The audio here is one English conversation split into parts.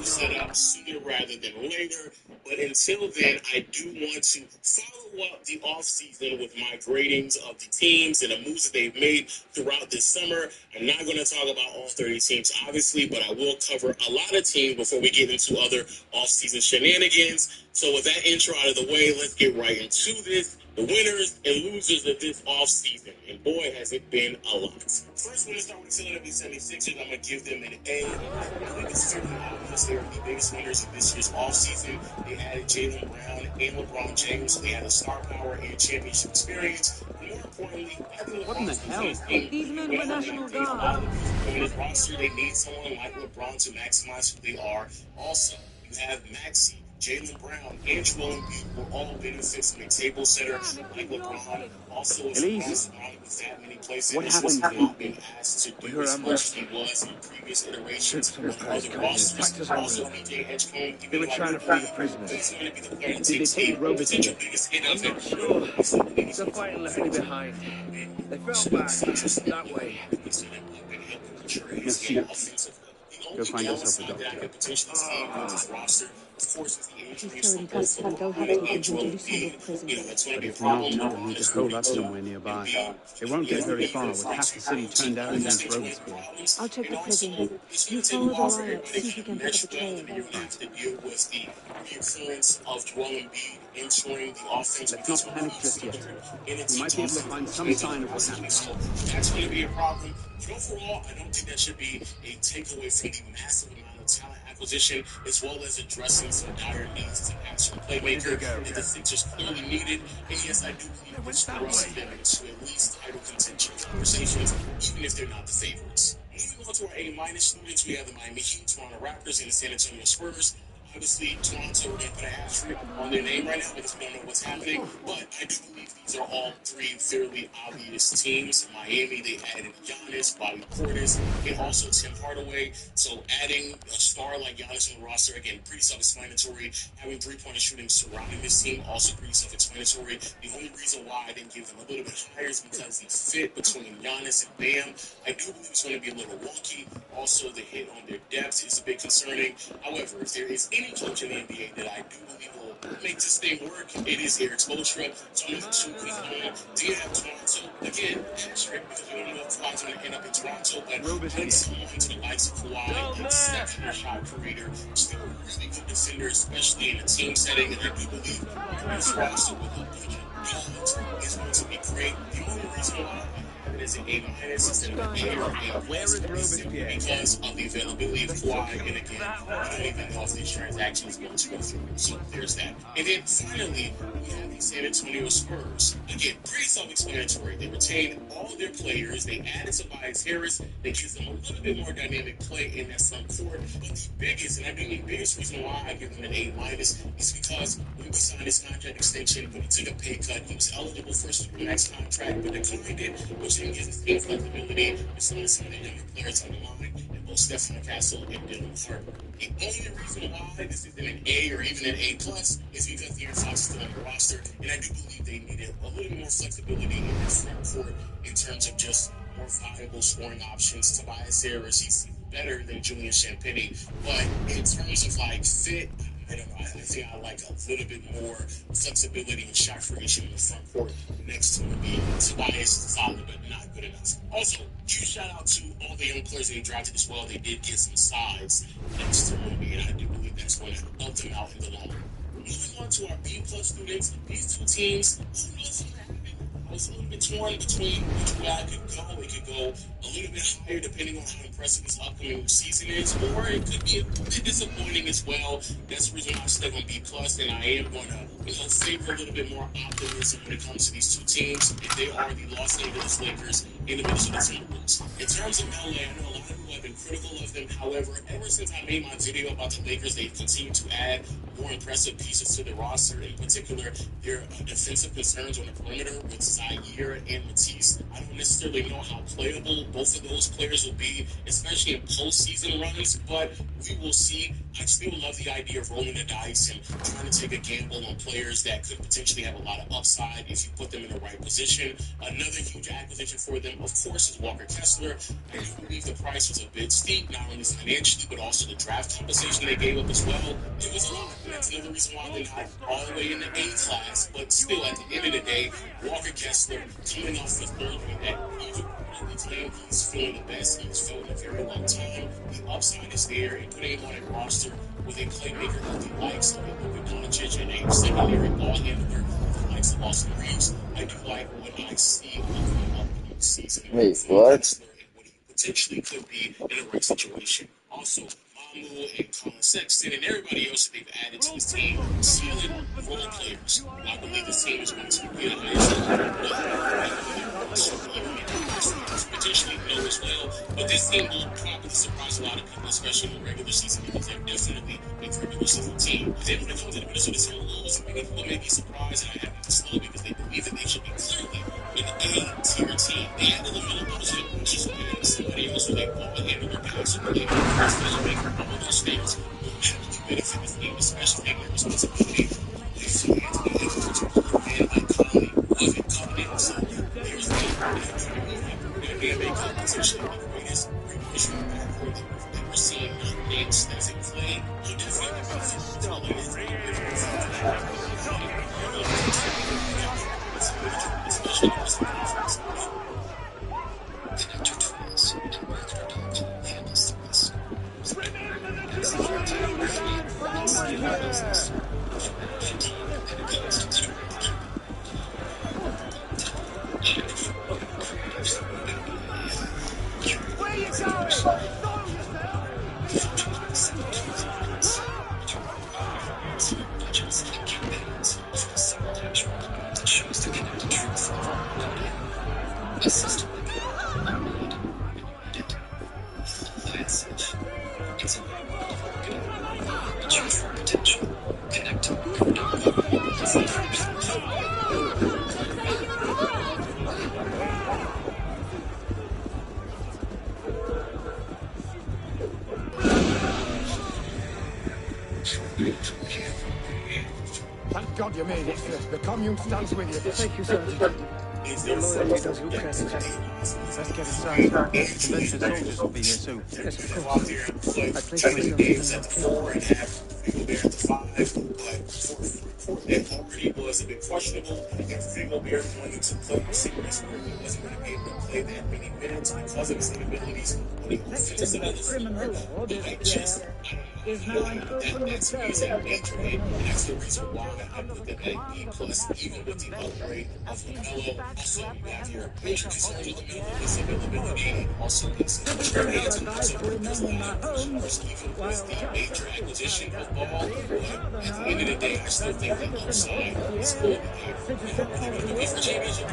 Set up sooner rather than later. But until then, I do want to follow up the offseason with my gradings of the teams and the moves that they've made throughout this summer. I'm not going to talk about all 30 teams, obviously, but I will cover a lot of teams before we get into other offseason shenanigans. So with that intro out of the way, let's get right into this. The winners and losers of this offseason. And boy, has it been a lot. First, we're going to start with the Philadelphia 76ers. I'm going to give them an A. I think it's certainly obvious they are the biggest winners of this year's offseason. They added Jaylen Brown and LeBron James. They had a star power and championship experience. But more importantly, I think what in the hell? Even the National Guard. On this roster, they need someone like LeBron to maximize who they are. Also, you have Maxey, Jaylen Brown, and Joel Embiid will all benefit from a table setter like LeBron. Also, as LeBron surrounded with that many places, he's not been asked to do as much as he was in previous iterations of the rosters. Also, PJ Edgecombe, they were trying to free the prisoners. He's going to be the player to Did they take Robert the biggest hit of I'm not sure. The fight left me behind. They fell back that way. Let's see. Go find yourself a doctor. Of course, with the injuries from both LeBron and Joel Embiid, that's going to be a problem. They'll need to hold up somewhere nearby. It won't get very far with half the city turned out against Robespierre. I'll check the prison. You follow the riot, see if you can pick up a trail. You're going to have to deal with the reoccurrence of Joel Embiid entering the offense. Let's not panic just yet. We might be able to find some sign of what happened. That's going to be a problem. But overall, I don't think that should be a takeaway from the massive amount of talent acquisition, as well as addressing some dire needs as an actual playmaker that the Sixers clearly needed. And yes, I do believe this thrust them into at least title contention conversations, even if they're not the favorites. Moving on to our A- students, we have the Miami Heat, Toronto Raptors, and the San Antonio Spurs. Obviously, Toronto didn't put an asterisk on their name right now because we don't know what's happening, but I do believe these are all three fairly obvious teams. Miami, they added Giannis, Bobby Portis, and also Tim Hardaway. So adding a star like Giannis on the roster, again, pretty self-explanatory. Having three-pointer shooting surrounding this team, also pretty self-explanatory. The only reason why I didn't give them a little bit higher is because the fit between Giannis and Bam, I do believe it's going to be a little wonky. Also, the hit on their depth is a bit concerning. However, if there is any coach in the NBA that I do believe will make this thing work, it is Eric Spoelstra. So I'm going to do you have Toronto again? Asterisk, because we don't know if Toronto's going to end up in Toronto, but adding someone to the likes of Kawhi, exceptional shot creator, still a really good defender, especially in a team setting, and I do believe this roster with a budget is going to be great. The only reason why is an A- instead of an A or A+. Where is Robespierre? Because of the availability of Kawhi, and again, I don't even know if this transaction is going to go through. So there's that. And then finally, we have the San Antonio Spurs. Again, pretty self-explanatory. They retained all of their players. They added Tobias Harris. That gives them a little bit more dynamic play in that front court. But the biggest, and I do mean biggest reason why I give them an A- is because when he signed his contract extension, when he took a pay cut, he was eligible for a supermax contract, but the company did, which didn't give his team flexibility with some of the younger players on the line, and both Stephen Castle and Dylan Harper. The only reason why this isn't an A or even an A+ is because De'Aaron Fox is still on the roster, and I do believe they needed a little more flexibility in this front court in terms of just more viable scoring options. Tobias Harris, he's better than Julian Champagnie, but in terms of like fit, I don't know. I think I like a little bit more flexibility and shot creation in the front court next to me. Tobias is solid, but not good enough. Also, huge shout out to all the young players they drafted as well. They did get some size next to me, and I do believe that's going to help them out in the long run. Moving on to our B+ students, these two teams, who knows what happened? I was a little bit torn between which way I could go. It could go a little bit higher depending on how impressive this upcoming season is, or it could be a bit disappointing as well. That's the reason why I'm stuck on B+, and I am going to favor a little bit more optimism when it comes to these two teams, if they are the Los Angeles Lakers and the Minnesota Timberwolves. In terms of LA, I know a lot of people have been critical of them. However, ever since I made my video about the Lakers, they've continued to add more impressive pieces to their roster. In particular, their defensive concerns on the perimeter with Zaire and Matisse. I don't necessarily know how playable both of those players will be, especially in postseason runs, but we will see. I still love the idea of rolling the dice and trying to take a gamble on players that could potentially have a lot of upside if you put them in the right position. Another huge acquisition for them, of course, is Walker Kessler. I do believe the price was a bit steep, not only financially, but also the draft compensation they gave up as well. It was a lot. That's another reason why they're not all the way in the A class, but still, at the end of the day, Walker Kessler coming off the surgery that even claim he's feeling the best he's felt in a very long time. The upside is there, and putting him on a roster with a playmaker of the likes of Luka Doncic and a secondary ball handler the likes of Austin Reeves, I do like what I see of the upcoming season. Wait, what? Kessler and what he potentially could be in the right situation. Also, Mamu and Colin Sexton and everybody else that they've added to this team, solid role players. I believe this team is going to be a potentially know as well, but this team will probably surprise a lot of people, especially in the regular season, because they're definitely a regular season team. But then when it comes to the Minnesota Timberwolves, many people may be surprised, and I have to slow because they believe that they should be clearly an A-tier team. They added LaMelo Ball, which is somebody else who they ball handle their passer, they special maker, all of those things will heavily benefit this team, especially taking their responsibility. They see Anthony Edwards and Mike Conley love it coming in, so there's they could potentially be the greatest recreational backcourt that we're seeing not extensive play. You definitely benefit to all of especially in this conference. Connect your tools and Microdot handles the rest. A system unmade, unneeded. It's a reach your full potential. Connect to Thank God you made it, sir. The commune stands with you. Thank you, Sergeant. Your loyalty does good credit. Let's get it started. Convention soldiers will be here soon. Yes, of go course. out there and play I placed 30 myself games in at the the 4 and have people there at the 5, but for that already was a bit questionable, and Rudy Gobert wanted to play the series where he wasn't going to be able to play that many minutes because of his inabilities on the offensive side of the ball. I just, Is now in that's amazing nature, and that's the reason why I put them at B+, even with the upgrade of LaMelo. Also, you have your major concern with LaMelo, his availability, also his hands and also because of even with the major acquisition of Ball. But at the end of the day, I still think the upside is going to be there. If the championship,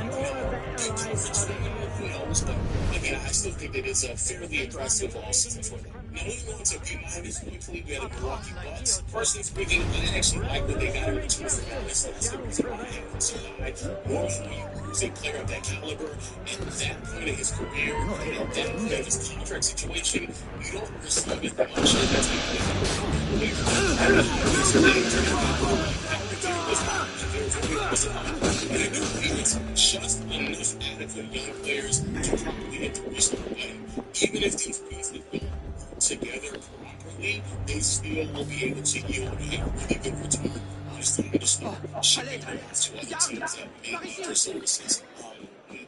who knows? But again, I still think that it's a fairly impressive offseason for them. Now, moving on to B-minus, quickly, we had the Milwaukee Bucks. Personally speaking, I actually like what they got in return for Giannis. That's the reason why I have it so high. Normally, when you lose a player of that caliber at that point of his career, and at that point of his contract situation, you don't receive as much as that's and I do believe it's just enough adequate young players to properly hit the restart button. Even if these pieces don't together properly, they still will be able to yield a really good return on his time to start shipping around to other teams that may need their services.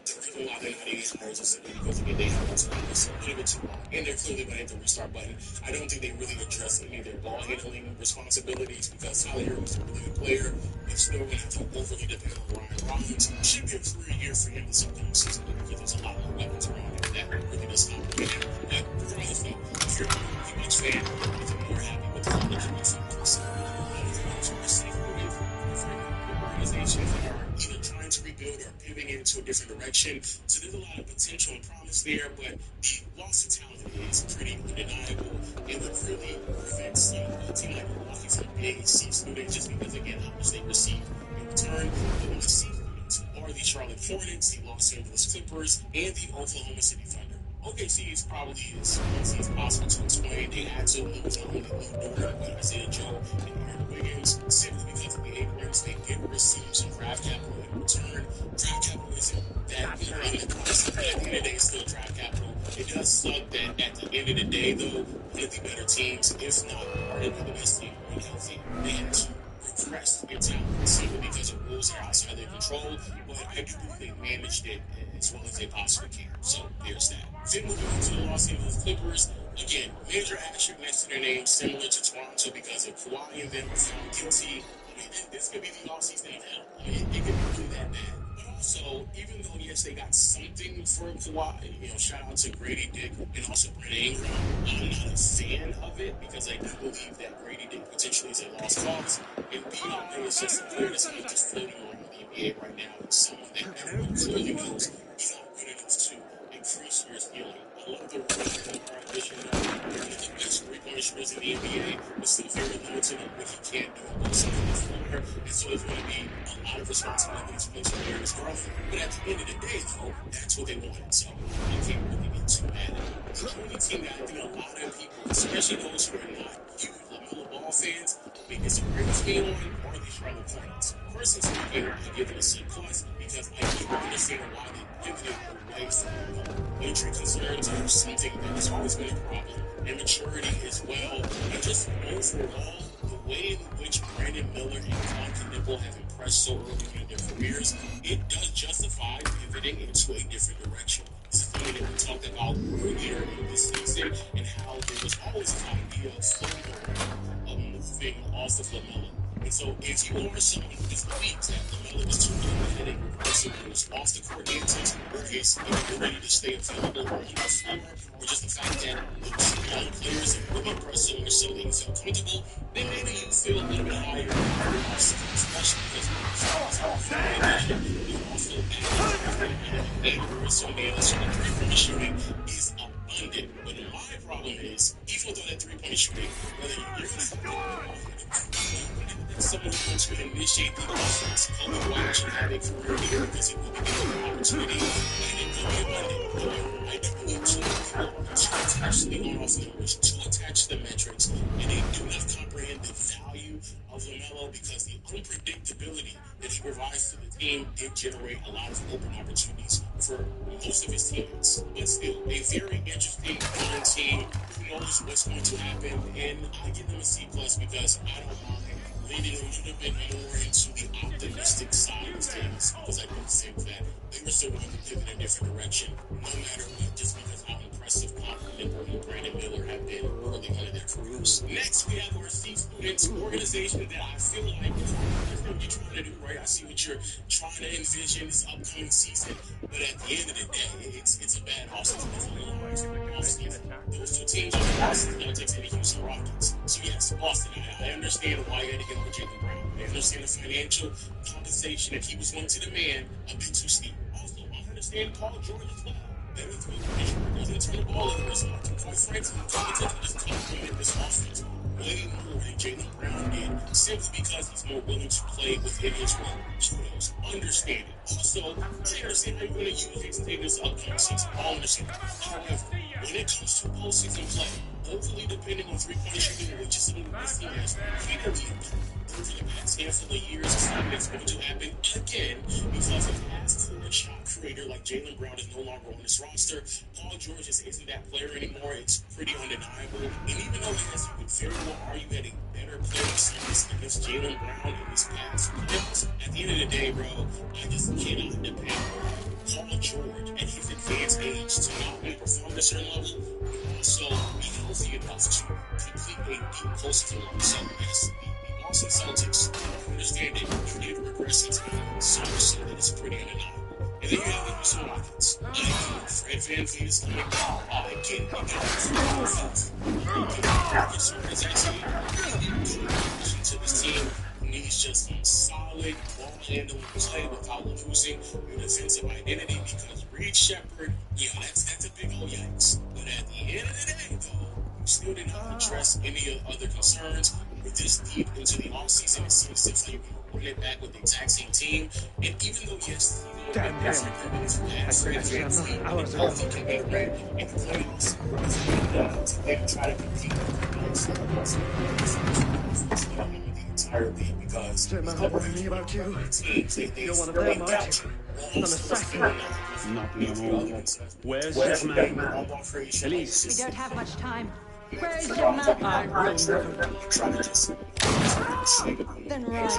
The reason why they're not getting hires is simply because again, they have to this a little bit too long, and they're clearly going to hit the restart button. I don't think they really address any of their ball handling responsibilities because Tyler Hero is a really good player. They're still going to have to overly depend on Ryan Rollins. Should be a career year for him this upcoming season because there's a lot more weapons around him that really does complicate him. But regardless, though, if you're a Bucks fan, if you're more happy with the college and the organization that are either trying to rebuild or pivoting into a different direction. So there's a lot of potential and promise there, but the loss of talent is pretty undeniable. It would really prevent a team like the Milwaukee from being season just because, again, how much they receive in return. The only season are the Charlotte Hornets, the Los Angeles Clippers, and the Oklahoma City Thunder. OKC is probably as easy as possible to explain. They had to lose not only Lou Dort, but Isaiah Joe and Aaron Wiggins, simply because of the Abrams. They did receive some draft capital in return. Draft capital isn't that big in the price, but at the end of the day, it's still draft capital. It does suck that at the end of the day, though, one of the better teams, if not arguably the best team, when healthy, they had to regress their talent simply because of rules that are outside their control. But I do believe they managed it as well as they possibly can. So there's that. Then moving on to the Los Angeles Clippers. Again, major asterisk next to their name, similar to Toronto, because of Kawhi and them were found guilty. I mean, this could be the offseason of hell. I mean, it could be really that bad. But also, even though, yes, they got something for Kawhi, shout out to Grady Dick and also Brandon Ingram. I'm not a fan of it because I do believe that Grady Dick potentially is a lost cause. And beyond that, it's just a player that's not just floating around the NBA right now. It's someone that everyone clearly knows he's not good enough to increase your ceiling. I love the addition of one of the best three-point shooters in the NBA, but still very limited on what he can do on both sides of the floor. And so there's going to be a lot of responsibilities placed on Darius Garland. But at the end of the day, though, that's what they wanted. So I can't really get too mad at it. The only team that I think a lot of people, especially those who are not huge LaMelo Ball fans, because the greatest game on are the Charlotte Hornets. Personally speaking, I give it a C+ because I do understand why they pivoted away from injury concerns or something that has always been a problem, and maturity as well, and just overall, the way in which Brandon Miller and Colin Knipple have impressed so early in their careers, it does justify pivoting into a different direction. It's funny that we talked about earlier in this season and how there was always an idea of floating around of moving off of LaMelo. And so if you are someone who just believes that LaMelo is too athletic, aggressive, who's off the court antics, or his inability to stay available or on the floor, or just the fact that the young players have really impressed so much so that you feel comfortable, then maybe you feel a little bit higher, especially because you also added so the three-point shooting is abundant. But my problem is, even though that three-point shooting, whether you're someone who wants to initiate the offense, come and watch and have a career here because it will be given an opportunity and it will be abundant. I do believe too people are too attached to the on-off numbers, too attached to the metrics, and they do not comprehend the value of LaMelo because the unpredictability that he provides to the team did generate a lot of open opportunities for most of his teammates. But still, a very interesting, fun team who knows what's going to happen, and I give them a C+ because I don't mind leaning a little bit more into the optimistic side of things because I do think that they were still going to pivot in a different direction no matter what, just because how impressive Colin Knipple and Brandon Miller have been early on in their careers. Next, we have our C Students organization that I feel like is what you're trying to do, right? I see what you're trying to envision this upcoming season, but at the end of the day, it's a bad offseason. Those two teams are the Boston Celtics and the Houston Rockets. So yes, Boston, I understand why you had to get with Jaylen Brown. I understand the financial compensation that he was going to demand a bit too steep. Also, I understand Paul George as well. That means he doesn't turn the ball over as much. Quite frankly, Covington just complement this offense way more than Jaylen Brown did, simply because he's more willing to play within his role. Kudos. Understand it. Also, I understand how you're going to use Jason Tatum's upcoming season. All understand. However, when it comes to postseason play, overly depending on three-point shooting, which is something this team has repeatedly over the past handful of years, it's something that's going to happen again because of past forward shot creator like Jaylen Brown is no longer on this roster. Paul George just isn't that player anymore. It's pretty undeniable. And even though, yes, you could very well argue that a better player series against Jaylen Brown in his past playoffs, at the end of the day, bro, I just cannot depend on Paul George at his advanced age to not only perform at a certain level, but also be healthy enough to complete a deep postseason run. So, yes, the Boston Celtics understand that you need to regress into so much so that it's pretty undeniable. And then you have the Houston Rockets. Fred VanVleet is coming down. Again, you got the Rockets is actually to this team needs just a solid ball handling play without losing your defensive identity, because Reed Shepard, that's a big old yikes. But at the end of the day, though, you still did not address any other concerns. With this deep into the offseason, it seems like you can run it back with the exact same team. And even though, yes, Damn him. I created him hours ago. in the playoffs, they try to compete the entire league, because Jim, I hope me about you. You're one of them, aren't you? An assassin. Not anymore. Where's this man? Elise. We don't have much time. Where is your map? I will never. Then right.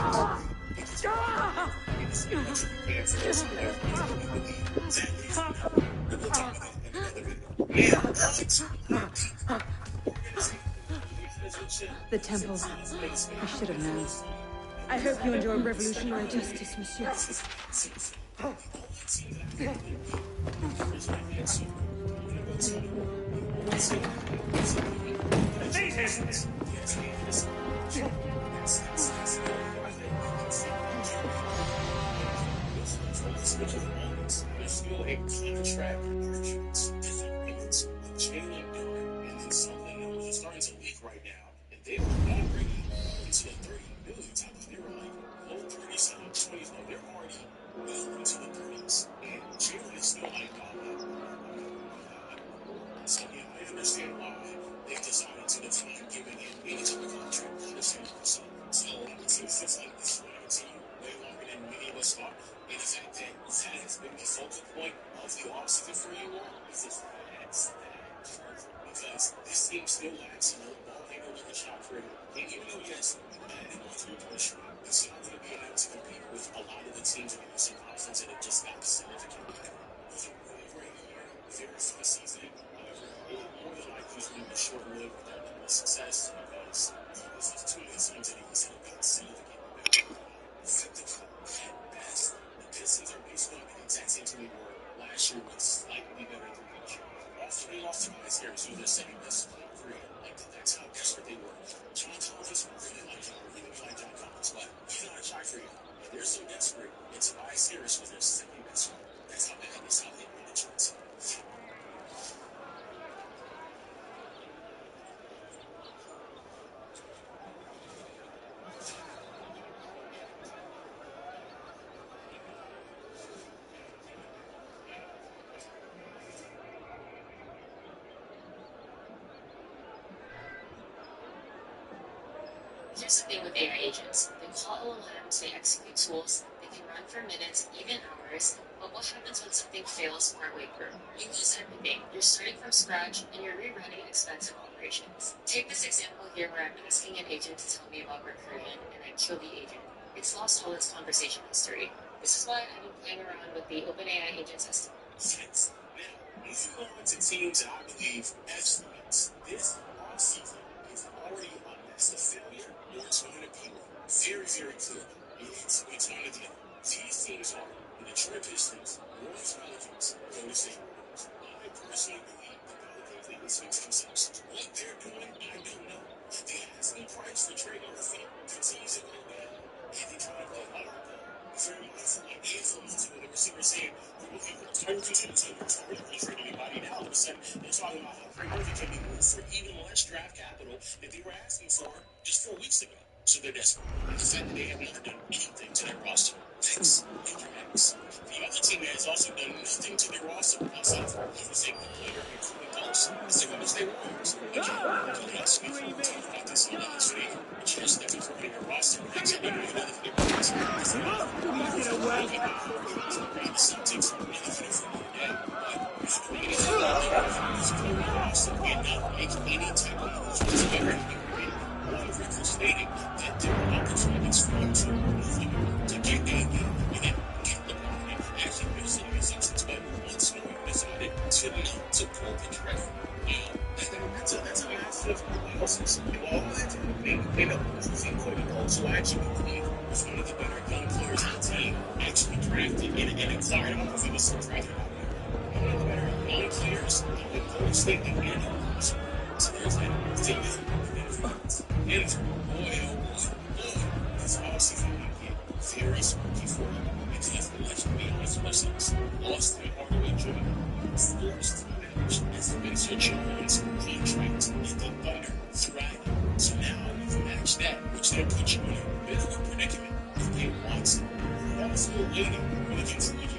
The temple. I should have known. I hope you enjoy revolutionary justice, monsieur. There's still a contract disagreements with Jalen Dunn, and then something that is starting to leak right now, and they were already into the 30 million type. They were like low 30s, high 20s. No, they're already well into the 30s, and Jalen is still like, so yeah, I understand why they decided to decline giving him any type of contract. I understand also. So it seems like this is going to continue way longer than many of us thought. And the fact that that has been the focal point of the offseason for you all is just because this team still lacks a ball handler with a shot creator. And even though, yes, that is a push, it's not going to be able to compete with a lot of the teams in the Eastern Conference that have just got significant. It was a really great year, very fun season. However, it more than likely is going to be short-lived without the success, because this is two of the teams in the East that have got significant. At best, the Pistons are basically the exact same team they were last year, with slightly better three-point shooting. Also, they lost to Tobias Harris, who was their second best career. Like, that's how desperate they were. John Collins really liked John Collins, but he's not a shot creator. And they're so desperate, and Tobias Harris was their second best one. That's how bad this how they win the chance. Here's the thing with AI agents. They call LLMs, they execute tools, they can run for minutes, even hours, but what happens when something fails partway through? You lose everything. You're starting from scratch, and you're rerunning expensive operations. Take this example here where I'm asking an agent to tell me about recruitment, and I kill the agent. It's lost all its conversation history. This is why I've been playing around with the OpenAI agent system. Yes. Now, moving on to teams that I believe estimates this offseason is already a massive failure, or it's going to be very, very good. It's one of the these teams are the Detroit Pistons, New Orleans Pelicans, Golden State Warriors. I personally believe the Pelicans need to fix themselves. What they're doing, I don't know. The asking price for Trey Murphy continues to go down, and they try to play hard. Very mindful, like AFL, to the receiver saying, we're looking for Trey Murphy to the team. We're not going to trade anybody. Now, all of a sudden, they're talking about how Trey Murphy can be moved for even less draft capital that they were asking for just 4 weeks ago. So they're desperate. And the fact that they have not done anything to their roster. Thanks, Andrew Max. The other team that has also done nothing to their roster outside of the same player, including Pulse, is the Golden State Warriors. Again, do not speak about this on this week. But yes, they're improving their roster. Actually, they're doing another thing. The Celtics and the Phoenix today. But not make any type of moves whatsoever. Stating that there are opportunities for you to get AD and then get LeBron and actually build some of these options. But once you decided to not to pull the trigger, that's a massive losses. All that they end up losing quite a lot. So I actually believe was one of the better young players on the team actually drafted and acquired. I don't know if he was drafted out there. One of the better young players in Golden State that ended up. So there's that thing. And boy, oh boy, this offseason might get very spooky for you because let's be honest with ourselves. Austin Hardaway Jr. forced match as Spencer Jones contract and the Thunder thriving. So now you match that, which then puts you in a bit of a predicament with Peyton Watson. You're also waiting when it gets to you.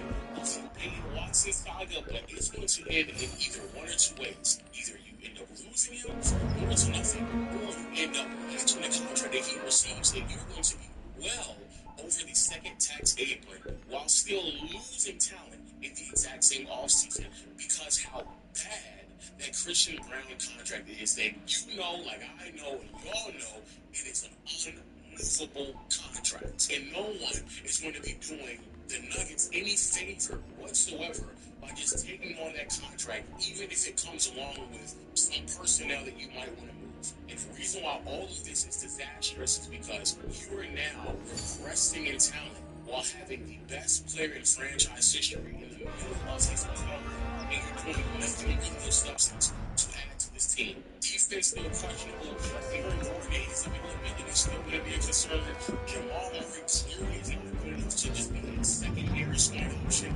Peyton Watson saga, but it's going to end in either one or two ways. Either you end up losing him for little to nothing, or you end up matching the contract that he receives, and you're going to be well over the second tax apron while still losing talent in the exact same offseason because how bad that Christian Brown contract is that you know, like I know, and y'all know, it is an unmovable contract. And no one is going to be doing the Nuggets any favor whatsoever by just taking on that contract, even if it comes along with some personnel that you might want to move. And the reason why all of this is disastrous is because you are now regressing in talent while having the best player in franchise history in the middle of his career, and you're doing nothing with those substance to add to this team. Defense still questionable. Aaron Gordon is a bit limited. It's still going to be a concern. Jamal Murray clearly is not good enough to just be a secondary scoring option.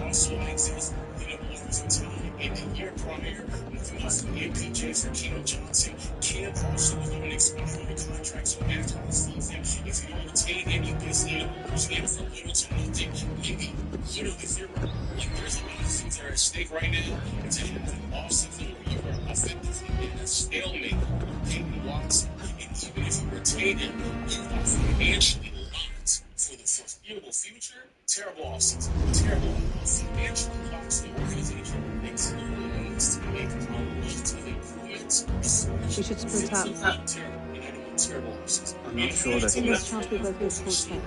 Also exists in a losing time in the year prior, moving off from MPJ for Cam Johnson. Cam also was on an expiring contract, so after the season, if you don't retain any business in a losing him for little to nothing, maybe literally zero. Like there's a lot of things that are at stake right now, and to have an offseason where you are effectively in a stalemate with Peyton Watson, and even if you retain him, you are financially locked for the foreseeable future. Terrible offseason. Terrible. Financially locks the organization that clearly needs to make a lot of improvements. We should split up. Terrible offseason. I'm not sure that Fingers crossed we both get full set.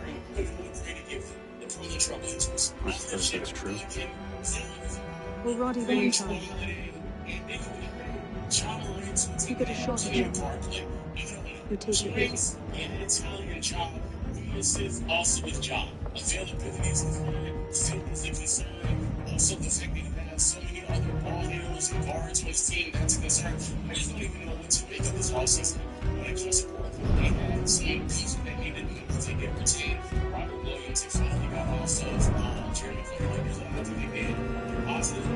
I suppose that's true. Will Roddy win in time? You get a shot at him. You take it with you. An Italian job. This is also his job. Availability is concerned. Fitness is concerned. Also the fact that you have so many other ball handlers and guards on his team, that's a concern. I just don't even know what to make of this offseason when it comes to Portland. They had some pieces that needed to get retained. Robert Williams, they finally got off of Jeremy Fernandez. I think they did. They're positive. At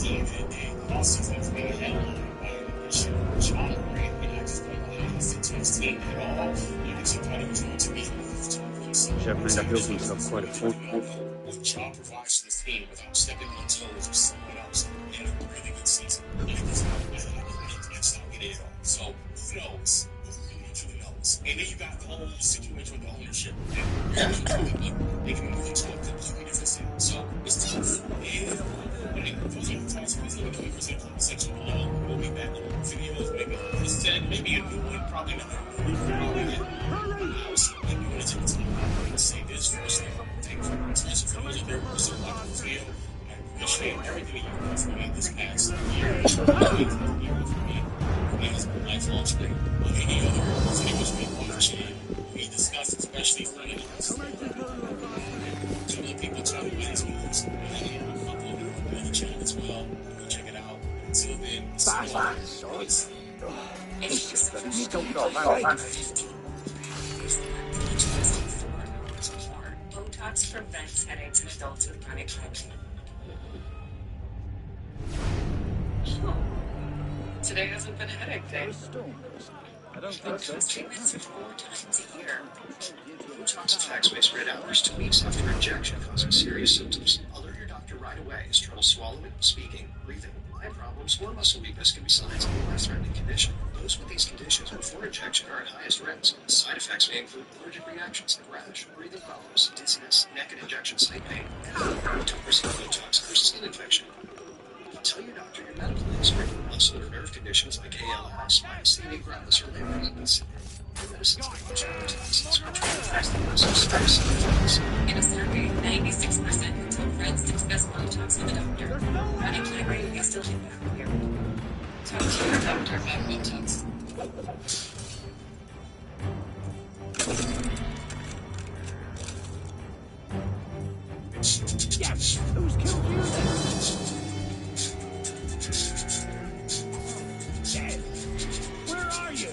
the end of the day, the offseason is being headlined by an issue with John Grant, and I just don't know how he fits to his team at all. I actually thought he was going to be moved to Shevman built himself quite a fortune. what John provides to this team without stepping on toes of someone else in a really good season. Let's not get it all. So who knows? Who truly knows? And then you got the whole situation with the ownership. They can move into a completely different city. So it's tough. And those are the types of things that we present in the section below. We'll be back with videos, maybe this set, maybe a new one, probably not a new one. Maybe you want to take the time to say this first thing. Thank you for your attention for those of you who are still watching the video. I appreciate everything you've done for me this past year. For me, it has been lifelong today. Any other videos we watch, we discuss, especially for the some of the people talking about these moves. And I'll upload it on the channel as well. Go check it out. Until then, Botox prevents headaches in adults with chronic migraine. Today hasn't been a headache day. I don't think so. Botox treatments 4 times a year. Botox attacks may spread out 2 weeks after injection, causing serious symptoms. Alert your doctor right away as trouble swallowing, speaking, breathing, eye problems, or muscle weakness can be signs of a life-threatening condition. Those with these conditions before injection are at highest risk. Side effects may include allergic reactions like rash, breathing problems, dizziness, neck and injection site pain, and don't receive Botox or skin infection. Tell your doctor your medical history, muscle or nerve conditions like ALS, myasthenia gravis, or Lambert-Eaton syndrome. Your medicines can cause your toxins, which will affect the muscle's various effects. In a survey, 96% told friends to discuss Botox with a doctor. Chronic migraine may still impact you. Talk to your doctor about Botox. Yes! Who's killed you then? Dad, where are you?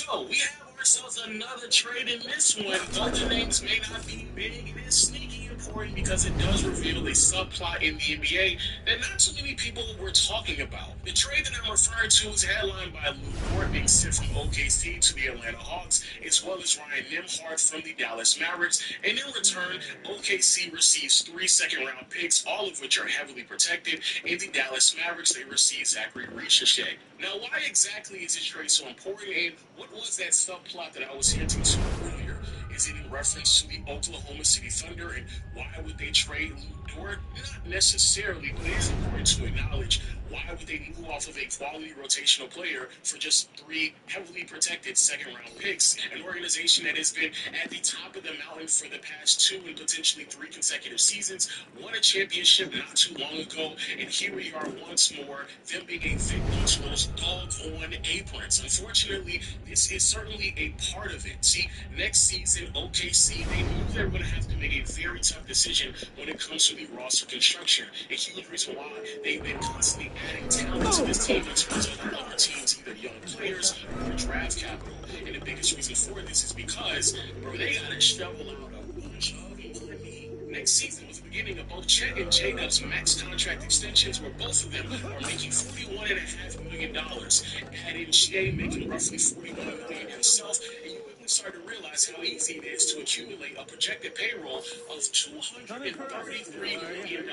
So we have ourselves another trade in this one. Though the names may not be big, it is sneaky important because it does reveal a subplot in the NBA that not too many people were talking about. The trade that I'm referring to is headlined by Lou Dort being sent from OKC to the Atlanta Hawks, as well as Ryan Nembhard from the Dallas Mavericks. And in return, OKC receives 3 second-round picks, all of which are heavily protected. In the Dallas Mavericks, they receive Zachary Richardson. Now, why exactly is this trade so important, and what was that subplot that I was hinting to earlier? Is it in reference to the Oklahoma City Thunder, and why would they trade Lou Dort? Not necessarily, but it is important to acknowledge why would they move off of a quality rotational player for just 3 heavily protected second-round picks? An organization that has been at the top of the mountain for the past 2 and potentially 3 consecutive seasons, won a championship not too long ago, and here we are once more, them being a victim to those doggone aprons. Unfortunately, this is certainly a part of it. See, next season, OKC, they knew they were going to have to make a very tough decision when it comes to the roster construction. A huge reason why they've been constantly adding talent to this team in terms of their other teams, either young players or draft capital. And the biggest reason for this is because, bro, they got to shovel out a bunch of money. Next season was the beginning of both Chet and Jacobs' max contract extensions, where both of them are making $41.5 million. Add in Shea making roughly $41 million himself, and you quickly start to realize how easy it is to accumulate a projected payroll of $233 million.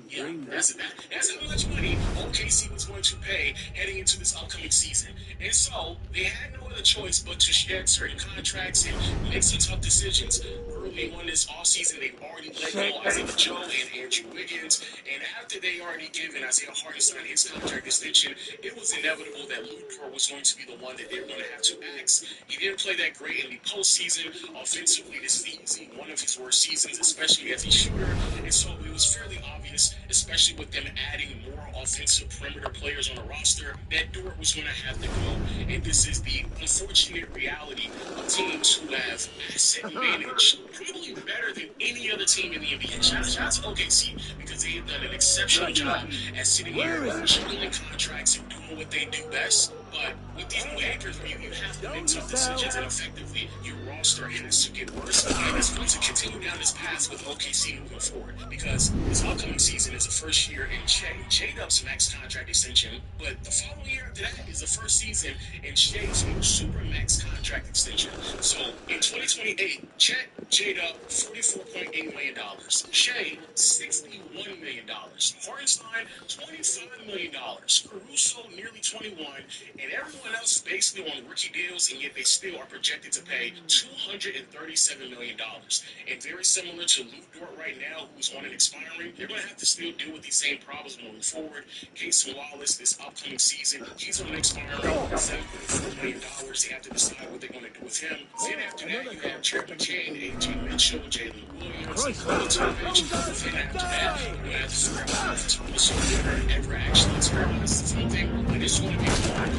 Yeah, that's how much money OKC was going to pay heading into this upcoming season. And so they had no other choice but to shed certain contracts and make some tough decisions. Early on this offseason, they've already let go Isaiah Joe and Andrew Wiggins. And after they already given Isaiah Hartenstein his contract extension, it was inevitable that Lou Dort was going to be the one that they were going to have to axe. He didn't play that great in the postseason. Offensively, this is easily one of his worst seasons, especially as a shooter. And so it was fairly obvious, especially with them adding more offensive perimeter players on the roster, that Dort was going to have to go. And this is the unfortunate reality of teams who have asset managed probably better than any other team in the NBA. Shout out to OKC because they have done an exceptional job at sitting here, juggling contracts and doing what they do best. But with these new anchors, you have to make tough decisions, and effectively, your roster has to get worse. And it's going to continue down this path with OKC moving forward, because this upcoming season is the first year in J-Dub's max contract extension, but the following year after that is the first season in Shay's new super max contract extension. So in 2028, Chet, J-Dub, $44.8 million. Shay, $61 million. Hartenstein, $25 million. Caruso, nearly 21, and everyone else is basically on rookie deals, and yet they still are projected to pay $237 million. And very similar to Lou Dort right now, who's on an expiring, they're going to have to still deal with these same problems moving forward. Cason Wallace, this upcoming season, he's on an expiring $7.4 million. They have to decide what they're going to do with him. Then after that, you have Trey McCain, A.J. Mitchell, Jalen Williams, then after that, you're going to have to figure out if Thomas Harden ever actually experimented something, and it's going to be hard.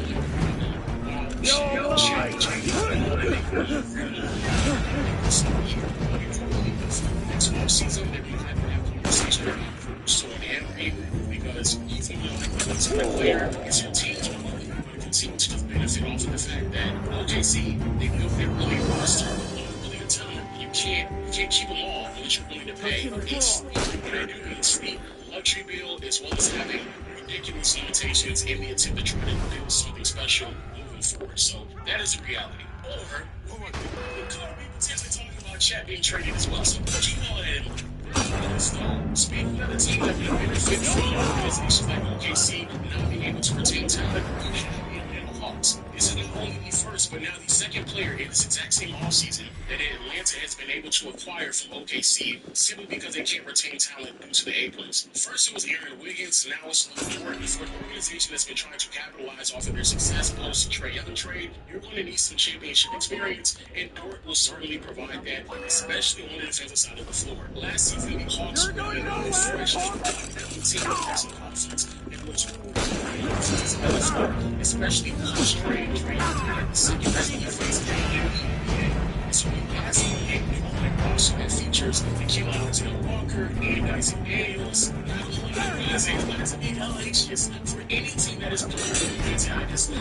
Next season, they're going to have that conversation about so Henry, because he's a really player. It's your team's going to continue to benefit off of the fact that OKC, they built their really roster of really good talent. You can't keep them all unless you're willing to pay. It's the luxury bill, as well as having ridiculous limitations in the attempt to try to build something special moving forward. So that is a reality. Or we could be potentially talking about Chet being traded as well. So put you all that in. Speaking of the team that would benefit from organizations like OKC not being able to retain talent, you have the Atlanta Hawks. This is not only the first, but now the second player in this exact same offseason that Atlanta has been able to acquire from OKC simply because they can't retain talent due to the aprons. First it was Aaron Wiggins, now it's Lou Dort. For an organization that's been trying to capitalize off of their success post Trae Young trade, you're going to need some championship experience, and Dort will certainly provide that, especially on the defensive side of the floor. Last season, the Hawks were going to be fresh from team offense. It was especially post-trade. Second best defense in the NBA. So we pass the game on the roster that features Nikhil Alexander-Walker and Isaac Daniels. Not only guys that are to be hellacious for any team that is playing in this league.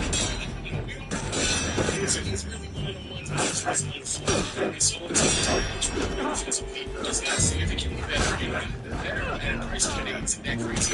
So he's really one of the ones that's on the floor. And so offensively, does not significantly better at price candidates and that crazy.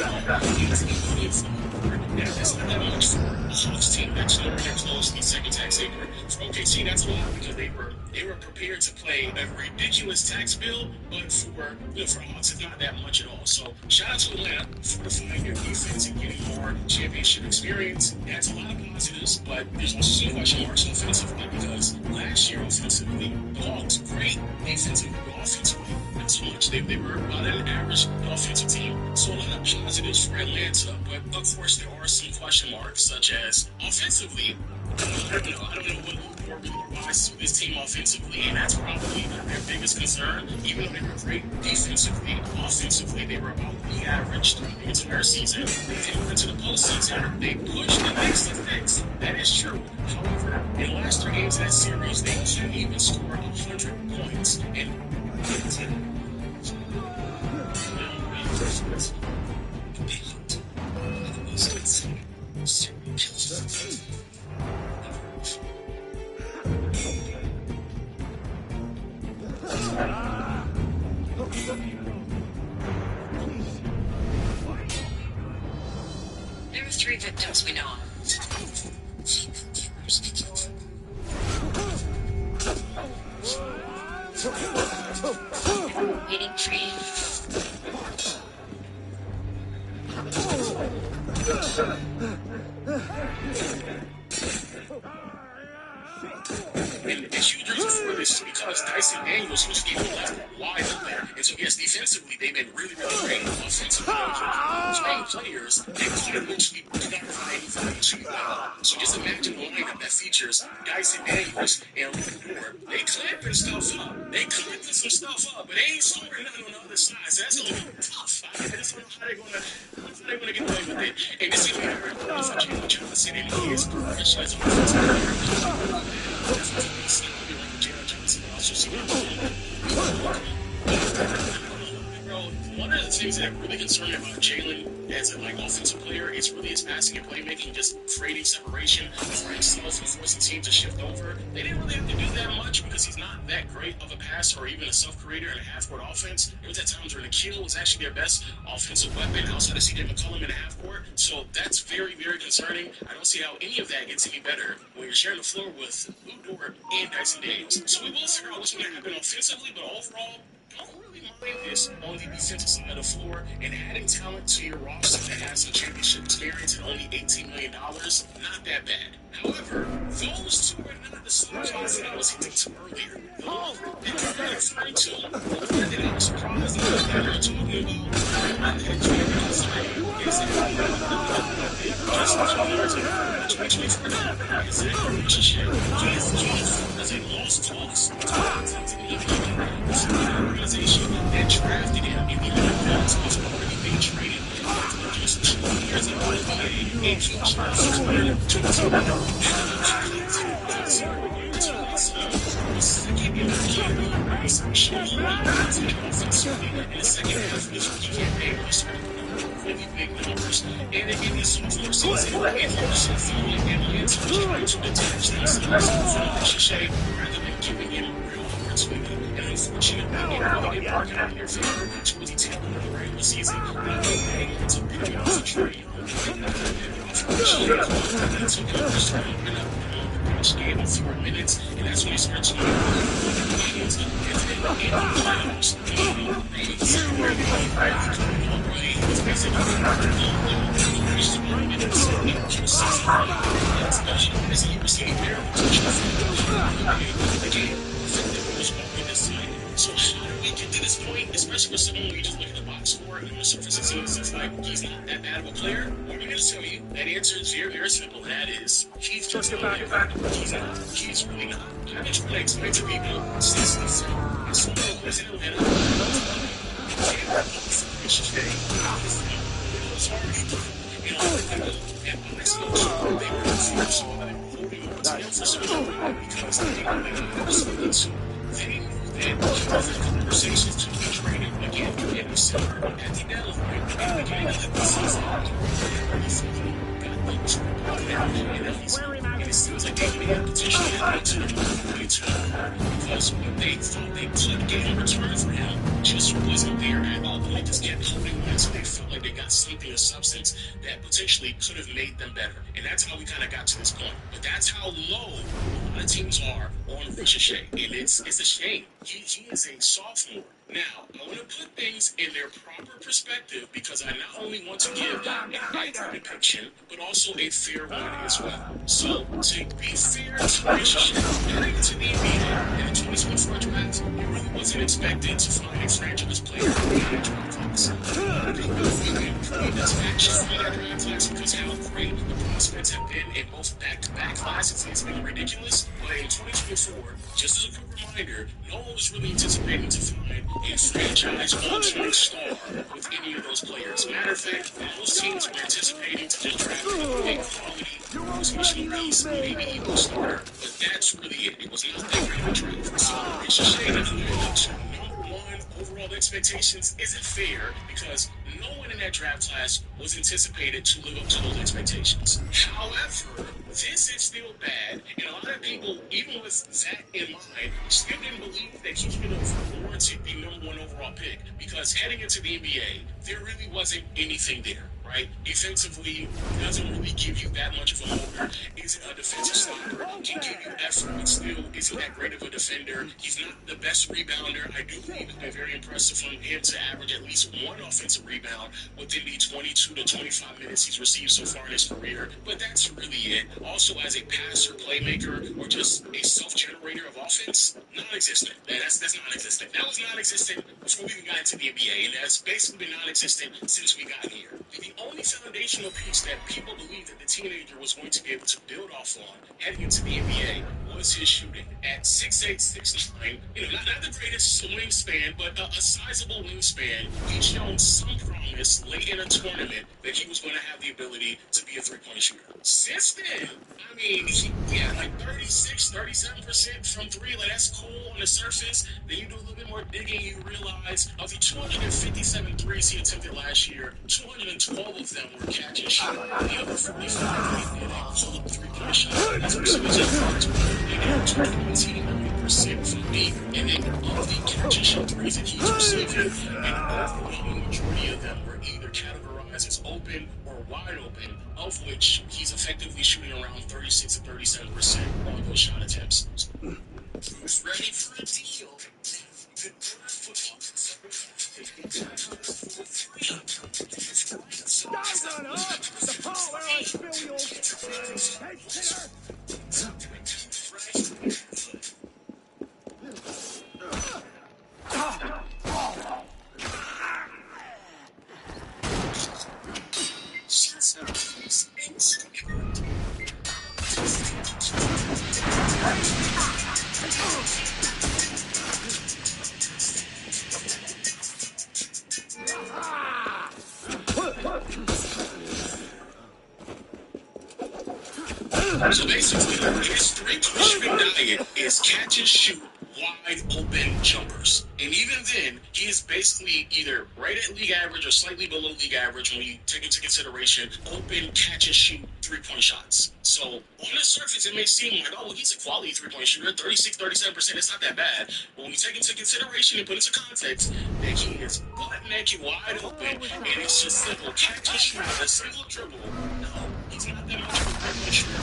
Now, that's not that much for a Hawks team that's nowhere near close to the second tax acre. For OKC, that's a lot because they were prepared to play a ridiculous tax bill, but for Hawks, it's not that much at all. So shout out to Atlanta for fortifying their defense and getting more championship experience. That's a lot of positives, but there's also some question marks offensively because last year offensively, the Hawks great defensively, but offensively not so much. They were about an average offensive team. So a lot of positives for Atlanta, but of course there are some question marks such as offensively. I don't know what Luke really provides to this team offensively, and that's probably their biggest concern. Even though they were great defensively, offensively, they were about the average through the entire season. They went into the postseason. They pushed the Knicks to fix. That is true. However, in the last 3 games of that series, they couldn't even score 100 points. And There were 3 victims we know of. Waiting for you. And huge reason for this is because Dyson Daniels used to be left wide open. And so, yes, defensively, they've been really, really great. Offensively, those main players, they could literally do not provide anything to you well. So just imagine a lineup that features Dyson Daniels and Luke Dort. They clamping stuff up. They clamping some stuff up, but they ain't scoring nothing on the other side. So that's a little bit tough. I just don't know how they're going to get away with it. And this is very important for Jalen Johnson and his progression as an offensive player. One of the things that really concerned me about Jalen as an offensive player is really his passing and playmaking, just creating separation for himself and forcing teams to shift over. They didn't really have to do that much because he's not that great of a passer or even a self-creator in a half-court offense. There was at times where Nikhil was actually their best offensive weapon outside of CJ McCollum in a half-court. So that's very, very concerning. I don't see how any of that gets any better when you're sharing the floor with Luke Dort and Dyson Daniels. So we will figure out what's going to happen offensively, but overall, don't really mind this on the defensive side of the floor, and adding talent to your roster that has some championship experience at only $18 million, not that bad. However, those two are not the solutions that I was hinting to earlier. The one that you're referring to, the one that I was surprised that they were talking about, is a lost cause organization that drafted him in the NFL was already being traded for just 2 years in the NBA, and he chose to wear in the second half of this rookie campaign, he started really big numbers, and in his sophomore season, and he was so fully Atlanta trying to detach themselves from Ricochet rather than giving him a real opportunity. And unfortunately, it really didn't work out in their favor towards the tail end of the regular season. Not only it's a big concentrate on the game in 4 minutes, and that's when he starts to so how do we get to this point, especially with someone when you just look at the box score and the surface it seems it's like he's not that bad of a player? Well, I'm going to tell you, that answer is very, very simple. That is, he's just a bad player. He's not. He's really not. I've been trying to explain to people since the summer. And so many players in Atlanta, conversations to be traded again in December at the deadline and beginning of the season. And it seems like they may have potentially had to because what they thought they could get in return for him just wasn't there at all. They just kept holding on, so they felt like they got something of substance that potentially could have made them better. And that's how we kind of got to this point. But that's how low a lot of teams are on Ricochet. And it's a shame. He is a sophomore. Now, I want to put things in their proper perspective because I not only want to give an accurate depiction, but also a fair one as well. So, to be fair to Ricochet, heading into the NBA in the 2024 draft, he really wasn't expected to find a franchise player in the draft class. I think that's actually that draft class because how great the prospects have been in both back-to-back classes. It's been ridiculous, but in 2024, just as a quick reminder, no one was really anticipating to find a franchise all-time star with any of those players. Matter of fact, most teams were anticipating to just draft a quality positional piece, maybe even a starter, but that's really it. It was not that great of a draft. So Ricochet living up to number one overall expectations isn't fair because no one in that draft class was anticipated to live up to those expectations. However, this is still bad, and a lot of people, even with that in mind, still didn't believe that he could have warranted the number one overall pick because heading into the NBA, there really wasn't anything there, right? Defensively, doesn't really give you that much of a motor. Isn't a defensive stopper. Can give you effort, but still isn't that great of a defender. He's not the best rebounder. I do believe it's been very impressive from him to average at least one offensive rebound within the 22 to 25 minutes he's received so far in his career. But that's really it. Also, as a passer, playmaker, or just a self-generator of offense, non-existent. That's non-existent. That was non-existent before we even got into the NBA, and that's basically been non-existent since we got here. The only foundational piece that people believed that the teenager was going to be able to build off on heading into the NBA was his shooting. At 6'8", 6'9", not the greatest wingspan, but a sizable wingspan, he's shown some promise late in a tournament that he was going to have the ability to be a three-point shooter. Since then, I mean, he had like 36-37% from three. Like, that's cool on the surface. Then you do a little bit more digging, you realize of the 257 threes he attempted last year, 212 of them were catch and shoot. The other 45 he did a cold three-point shot. His percentage of threes were 29% from deep. And then of the catch and shoot threes that he's receiving, an overwhelming majority of them were either categorized as open or wide open, of which he's effectively shooting around 36 to 37% on those shot attempts. Who's ready for a deal? The football. Guys on up! The pole where I spill your... Hey, killer! So basically, his three-point diet is catch and shoot wide open jumpers. And even then, he is basically either right at league average or slightly below league average when you take into consideration open catch and shoot three-point shots. So on the surface, it may seem like, oh, well, he's a quality three-point shooter, 36-37%, it's not that bad. But when you take into consideration and put into context that he is butt naked wide open and it's just simple catch and shoot with a single dribble, no, he's not that much of a three-point shooter.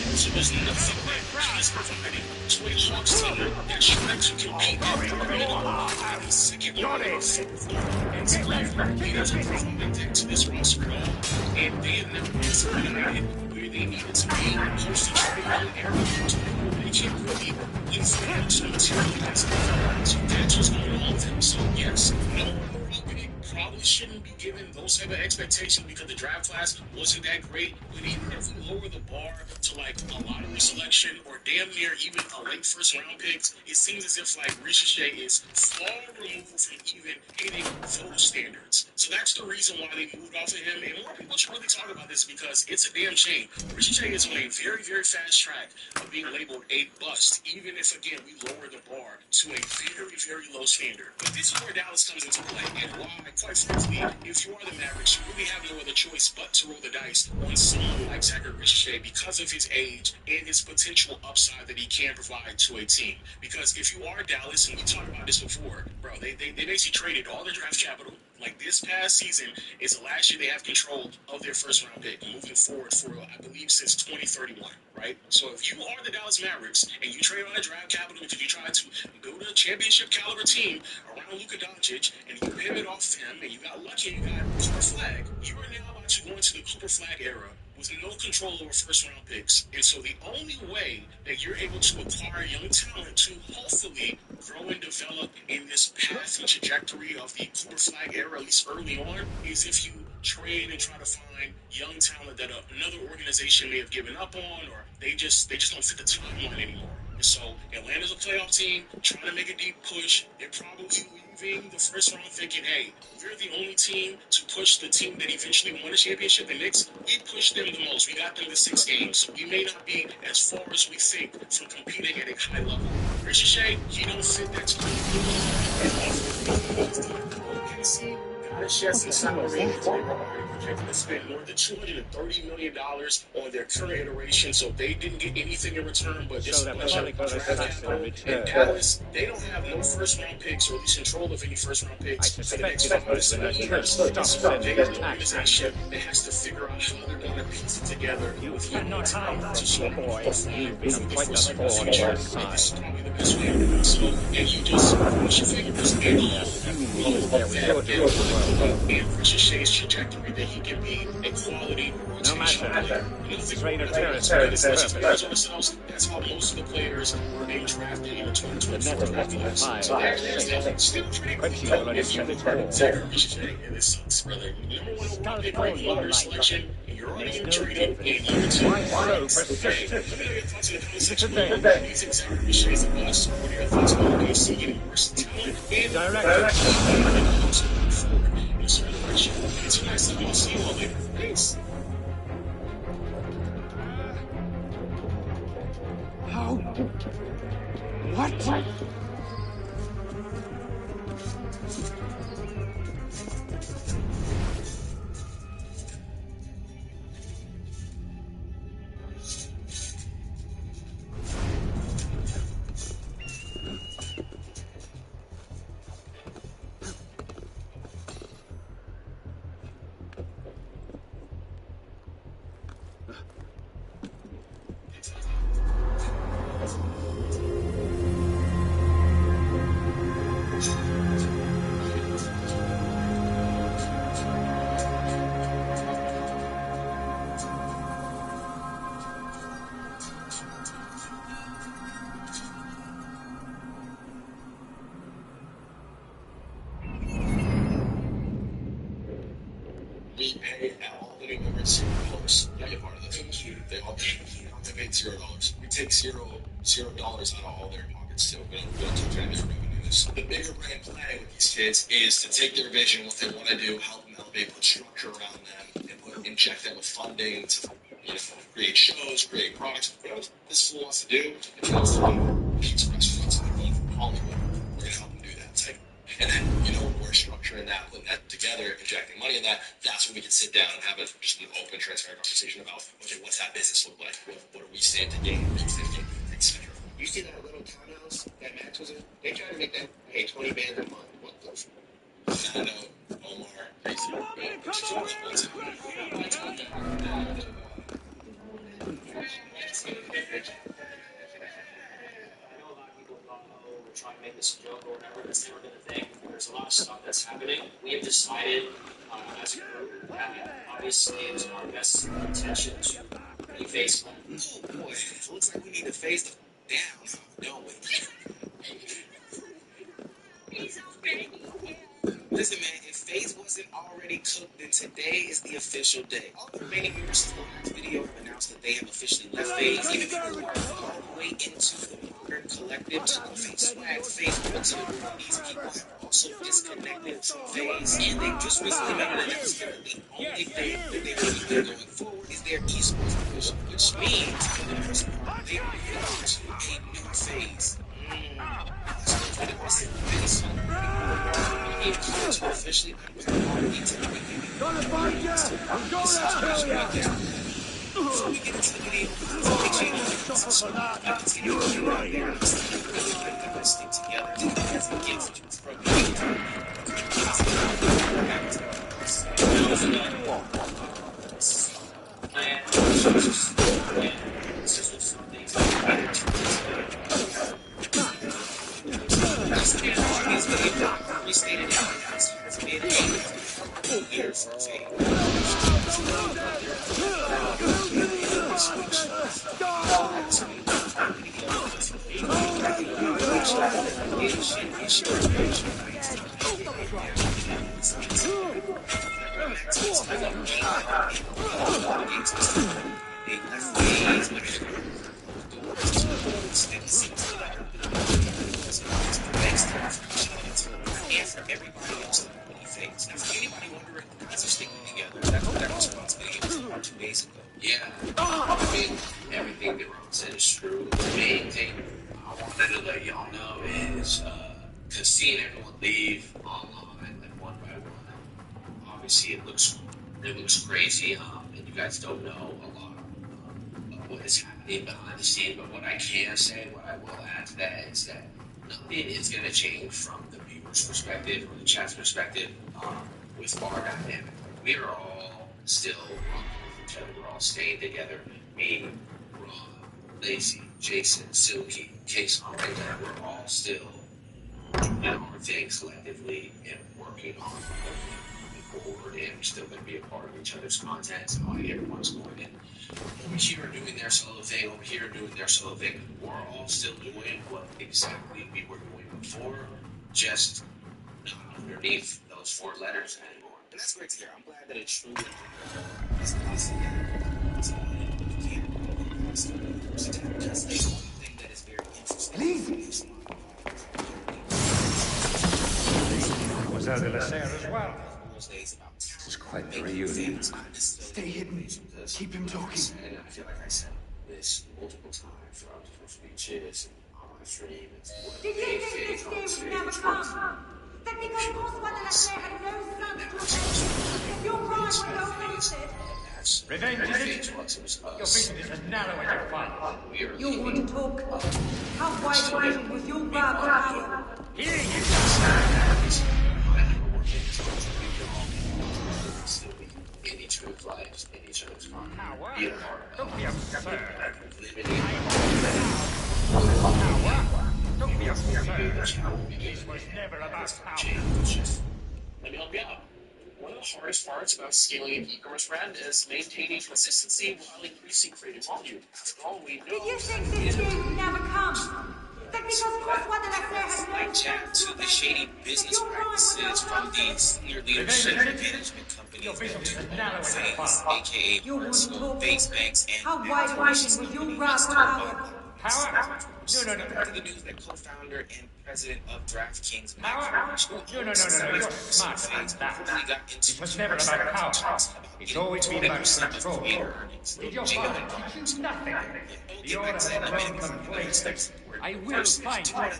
So there's nothing that he is providing to a Hawks team that tries to compete at the second line of and Cleveland, he doesn't perform to this roster at all. And they have never been separated where they needed to be posted to the young area. They can't really influence to materialize. So that's what's going on with him. So yes, no overall pick probably shouldn't be given those type of expectations because the draft class wasn't that great. But even if we lower the bar to like a lottery selection, consideration or damn near even a late first round pick, it seems as if like Ricochet is far removed from even hitting those standards. So that's the reason why they moved off of him. And more people should really talk about this because it's a damn shame. Ricochet is on a very, very fast track of being labeled a bust, even if, again, we lower the bar to a very, very low standard. But this is where Dallas comes into play. And why, quite frankly, if you are the Mavericks, you really have no other choice but to roll the dice on someone like Zachary Ricochet because of his age and his potential upside that he can provide to a team. Because if you are Dallas, and we talked about this before, bro, they basically traded all their draft capital. Like this past season is the last year they have control of their first round pick moving forward for, I believe, since 2031, right? So if you are the Dallas Mavericks and you trade on a draft capital because you try to build a championship caliber team around Luka Doncic and you pivot off him and you got lucky and you got Cooper Flag, you are now about to go into the Cooper Flag era with no control over first round picks. And so the only way that you're able to acquire young talent to hopefully grow and develop in this path and trajectory of the Cooper Flag era, at least early on, is if you trade and try to find young talent that another organization may have given up on, or they just don't fit the timeline anymore. And so Atlanta's a playoff team trying to make a deep push. They're probably leaving the first round thinking, hey, we're the only team to push the team that eventually won the championship. The Knicks, we pushed them the most. We got them to 6 games. So we may not be as far as we think from competing at a high level. Ricochet, he don't fit that time. Chess and salary projected to spend more than $230 million on their current iteration, so they didn't get anything in return. But this So is in Dallas, they don't have no first round picks, or at least control of any first round picks for the next 5 to 7 years. So they are an organization that has to figure out how they're going to piece it together. You cannot hide to show boy. You've been quite a future. thorn in your side. This is probably the best way to do it. So, and you just push your fingers and and Ricochet's trajectory that he can be a quality rotation player. Trainer Terrace that's how most of the players were being drafted in the 2024 draft class. So there's that. Still pretty cool. If you look at Zachary Ricochet, and this sucks, brother. Number one overall pick right in selection, and you're already traded in year 2. Hey, let me know your thoughts in the comment section below. Do you think Zachary Ricochet is a bust? What are your thoughts about OKC getting worse talent and direction? It's nice that we'll see you all later. Peace. How? What? We pay all the new members $0. You're a part of this. They all pay. They paid $0. We take $0 out of all their pockets too. We don't touch any of their revenues. The bigger brand play with these kids is to take their vision, what they want to do, help them elevate, put structure around them, and inject them with funding to create shows, create products. You know what this fool wants to do? If he wants to do pizza restaurants and going from Hollywood, we're going to help him do that. And then, we're structuring that, putting that together, injecting money in that. That's when we can sit down and have just an open, transparent conversation about, okay, what's that business look like? What do we stand to gain? What do we stand to gain? Etc. You see that little townhouse that Max was in? They tried to make that pay 20 bands a month. What the? I know, Omar. Trying to make this a joke or whatever, it's never been a thing. There's a lot of stuff that's happening. We have decided as a group that obviously it's in our best intention to be faithful. Oh boy, it looks like we need to phase them down, don't we? Listen, man, if FaZe wasn't already cooked, then today is the official day. All the remaining members of the last video have announced that they have officially left FaZe. Even people who are way into the modern collective to face swag, face culture. These people have also disconnected from phase, and they just recently made an announcement that the only thing that they will be doing going forward is their esports division, which means for the most part they will be launching a new phase. That's going to be very soon. To officially unveil into the beginning. Gonna find you! I'm going to kill you! Before we get into the video, make sure you continue to do right there. Investing together as a gift from me. Restated has been 8 years of fame. And for everybody else that really fakes. Now, for anybody wondering, the guys are sticking together. That responsibility was about 2 days ago. Yeah, I mean, everything that Ron said is true. The main thing I wanted to let y'all know is, because seeing everyone leave online, like one by one, obviously it looks crazy, and you guys don't know a lot of what is happening behind the scenes. But what I can say, what I will add to that is that nothing is going to change from the viewer's perspective or the chat's perspective with our dynamic. We are all still with each other. We're all staying together. Me, Ron, Lacey, Jason, Silky, Kason, right there. We're all still doing our things collectively and working on moving forward. And we're still going to be a part of each other's content. So everyone's going in. Over here doing their solo thing, over here doing their solo thing. We're all still doing what exactly we were doing before, just not underneath those 4 letters anymore. And that's great to hear. I'm glad that it truly is possible. Because there's one thing that is very interesting. Mademoiselle de la Serre as well. This is quite the reunion. Stay hidden. Keep him talking. And I feel like I said this multiple times throughout different speeches and on my stream. Did you think this day would never come? That because François de la Serre had no son to protect, your crime would go unanswered? Revenge is it? Your vision is as narrow as your fun. You want to talk? How wide-minded was your grab for power? Here you In each other's lives, in each other's fun. Power? Be a part of Don't be absurd. Don't be absurd. This was never about power. Let me help you out. One of the hardest parts about scaling an e-commerce brand is maintaining consistency while increasing creative volume. After all, we know. Did you think this day would never come? That because François de la Serre had no Like chat to the shady business practices from the senior leadership management companies that do things, aka personal base banks and how wide-minded was your grab for power? Power? No. To the news that co-founder and president of DraftKings, Power? No. You're smarter than that. It was never about power. It's always been about control. Did your father teach you nothing? The order has grown complacent. I will find you. Hello.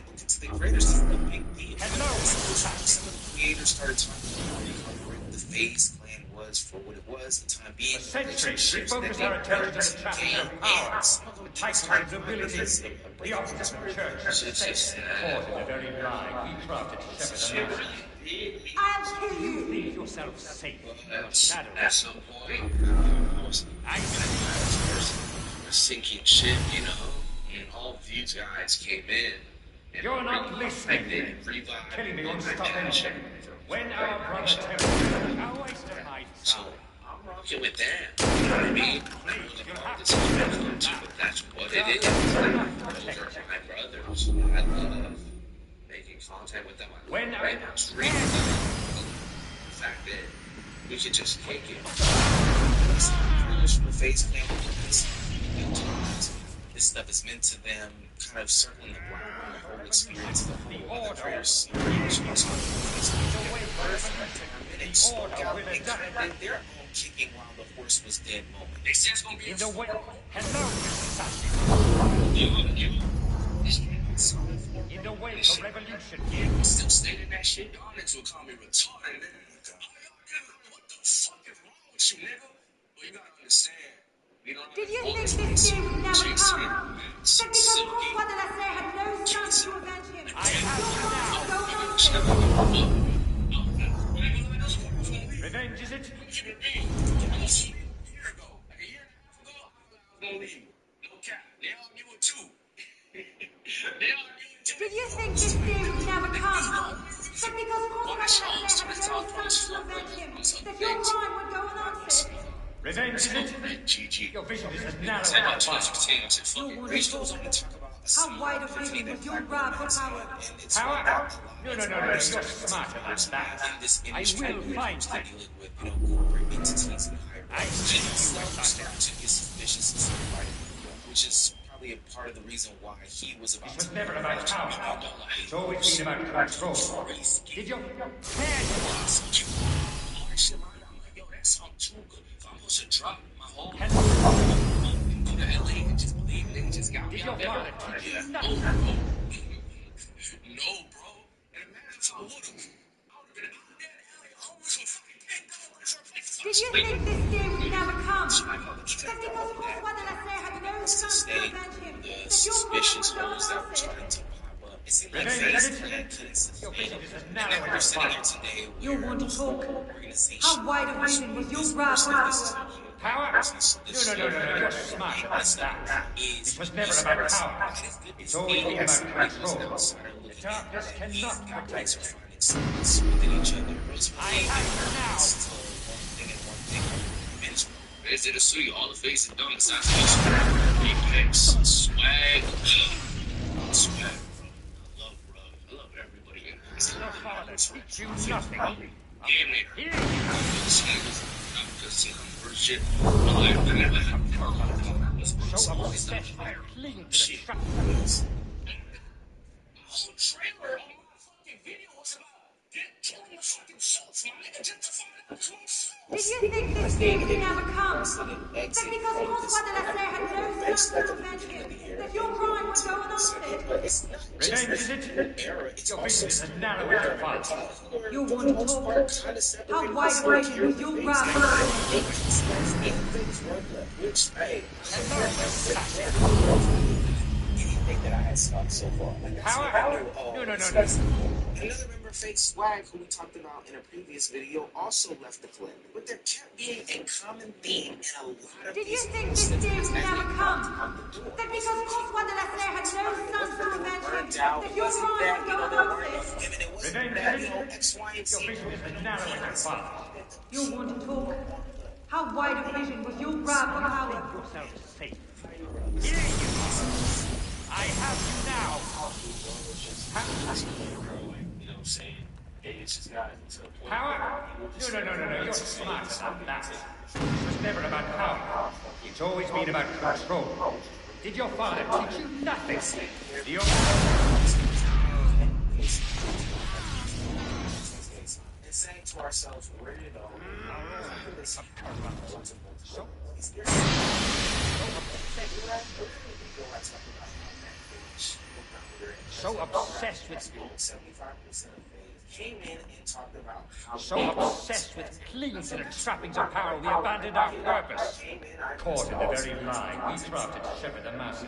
Creators started talking about how great the FaZe clan was for what it was the time being. For centuries, we focused our attention on the traffic of power, the titans, abilities, the office of church, sex, causing the very lie we crafted to shepherd the man. I'll kill you! Leave yourself safe from the shadow. At some point, I was a sinking ship, you know, and all of these guys came in. And You're not listening. Killing me won't stop anything. When our brother Terry, our waste of my so I'm rocking with them. You know what I mean? I'm not really part of this community, but that's what it is. Those are my brothers. I love making content with them. I love writing out streaming. The fact that we could just kick it. The FaZe clan, this stuff is meant to them, kind of circling the block around the whole experience, the whole other creators. They're all kicking while the horse was dead moment. They said it's gonna be In the way. Hello, in the wake of revolution. Still stating that shit. Y'all niggas will call me retarded. What the fuck is wrong with you, nigga? Well, you gotta understand. Did you think this day would never come? That because François de la Serre had no sons to avenge him, I have your crime would go unanswered. Revenge, is it? Did you think this day would never come? That because François de la Serre had no sons to avenge him, that your crime would go unanswered? Revenge, is it? Your vision is as narrow as mine. How wide of vision was your grab for power? Power? No, you're smarter than that. I will find them. I see which is probably a part of the reason why he was about It was never about power. It's always been about control. Did you? Yo, that song too good. If I'm supposed to drop my whole Did go to LA and just believe niggas just got me your out there. father teach you nothing? No, bro. And imagine if I would have. I would have been out there in LA homeless with fucking $10. Did you think this day would never come? That because François de la Serre had no sons to avenge him, that your Suspicious crime would holes go that were unanswered? trying to pop up. It seemed like Revenge, face is it? that couldn't sustain. Your vision is as And narrow then we're as sitting mine. here today You where want to talk? organization How wide of vision was your grab for power? Power? No, you're smarter than that. It was never about power. It's always been about control. The darkness cannot protect us. within each other. I have now. Is it a sweet all the face and dumb assassination? Apex, swag, swag. I love everybody in this. Your father teach you nothing. Damn it. Here This nigga's not just saying first shit. I never have so obsessed with clinging to the shit. trap. The whole trailer on my fucking video was about killing the fucking self, my nigga, just to find the truth. Did you think this day would never come? That because François de la Serre had no sons to avenge him, that your crime would go unanswered? Revenge, is it? Your vision is as narrow as your father. You want to talk? How wide of vision was your grab for power? Anything that I had stopped so far. Power? No. Another member, Fake Swag, who we talked about in a previous video, also left the clip. But there kept being a common theme in a lot of Did you these think this day would never come? That because François de la Serre had no sons to avenge him, that your crime would go unanswered? women, it wasn't Revenge, that, is it? X, Y, and Your Z. vision is as narrow as your father. You want to talk? How wide of vision was your grab for power? Yourself safe. Here you are. I have you now. You know what I'm saying? It's just got to the point. Power? No. You're smarter than that. It was never about power. It's always been about control. Did your father teach you nothing? The only... And saying to ourselves, where did all this So obsessed with 75% of came in and talked about how obsessed with clinging to the trappings of power, we abandoned our purpose. Caught in the very lie we drafted to shepherd the masses.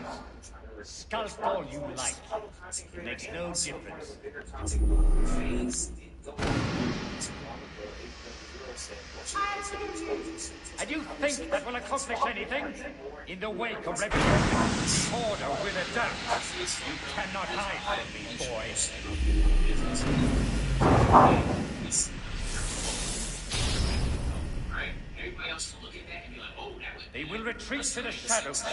Sculpt all you like. It makes no difference. And you think that will accomplish anything? In the wake of revolution, order will adapt. You cannot hide from me, boy. They will retreat to the shadows,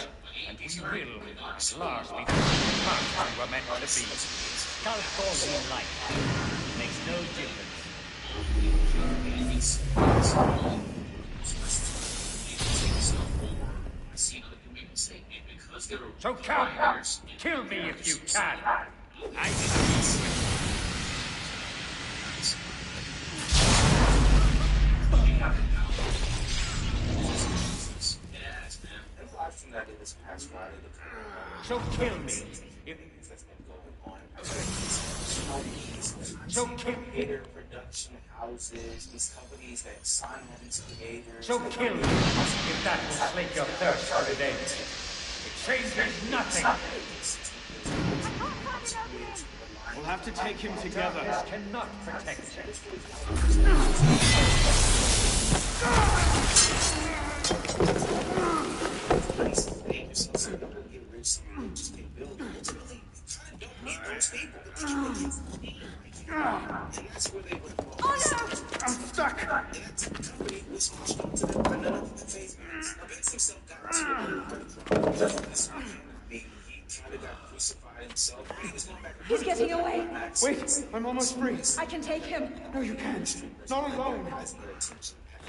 and we will, at last, be the parts we were meant to be. Sculpt all you like. It makes no difference. So come, kill me if you can. So kill me. So kill me. Production houses, these companies that sign on these creators. So kill me if that will slake your thirst for revenge. It changes nothing. We'll have to take him together. Darkness cannot protect you. I'm stuck. He's getting away. Wait, I'm almost free. I can take him. No, you can't. Not alone.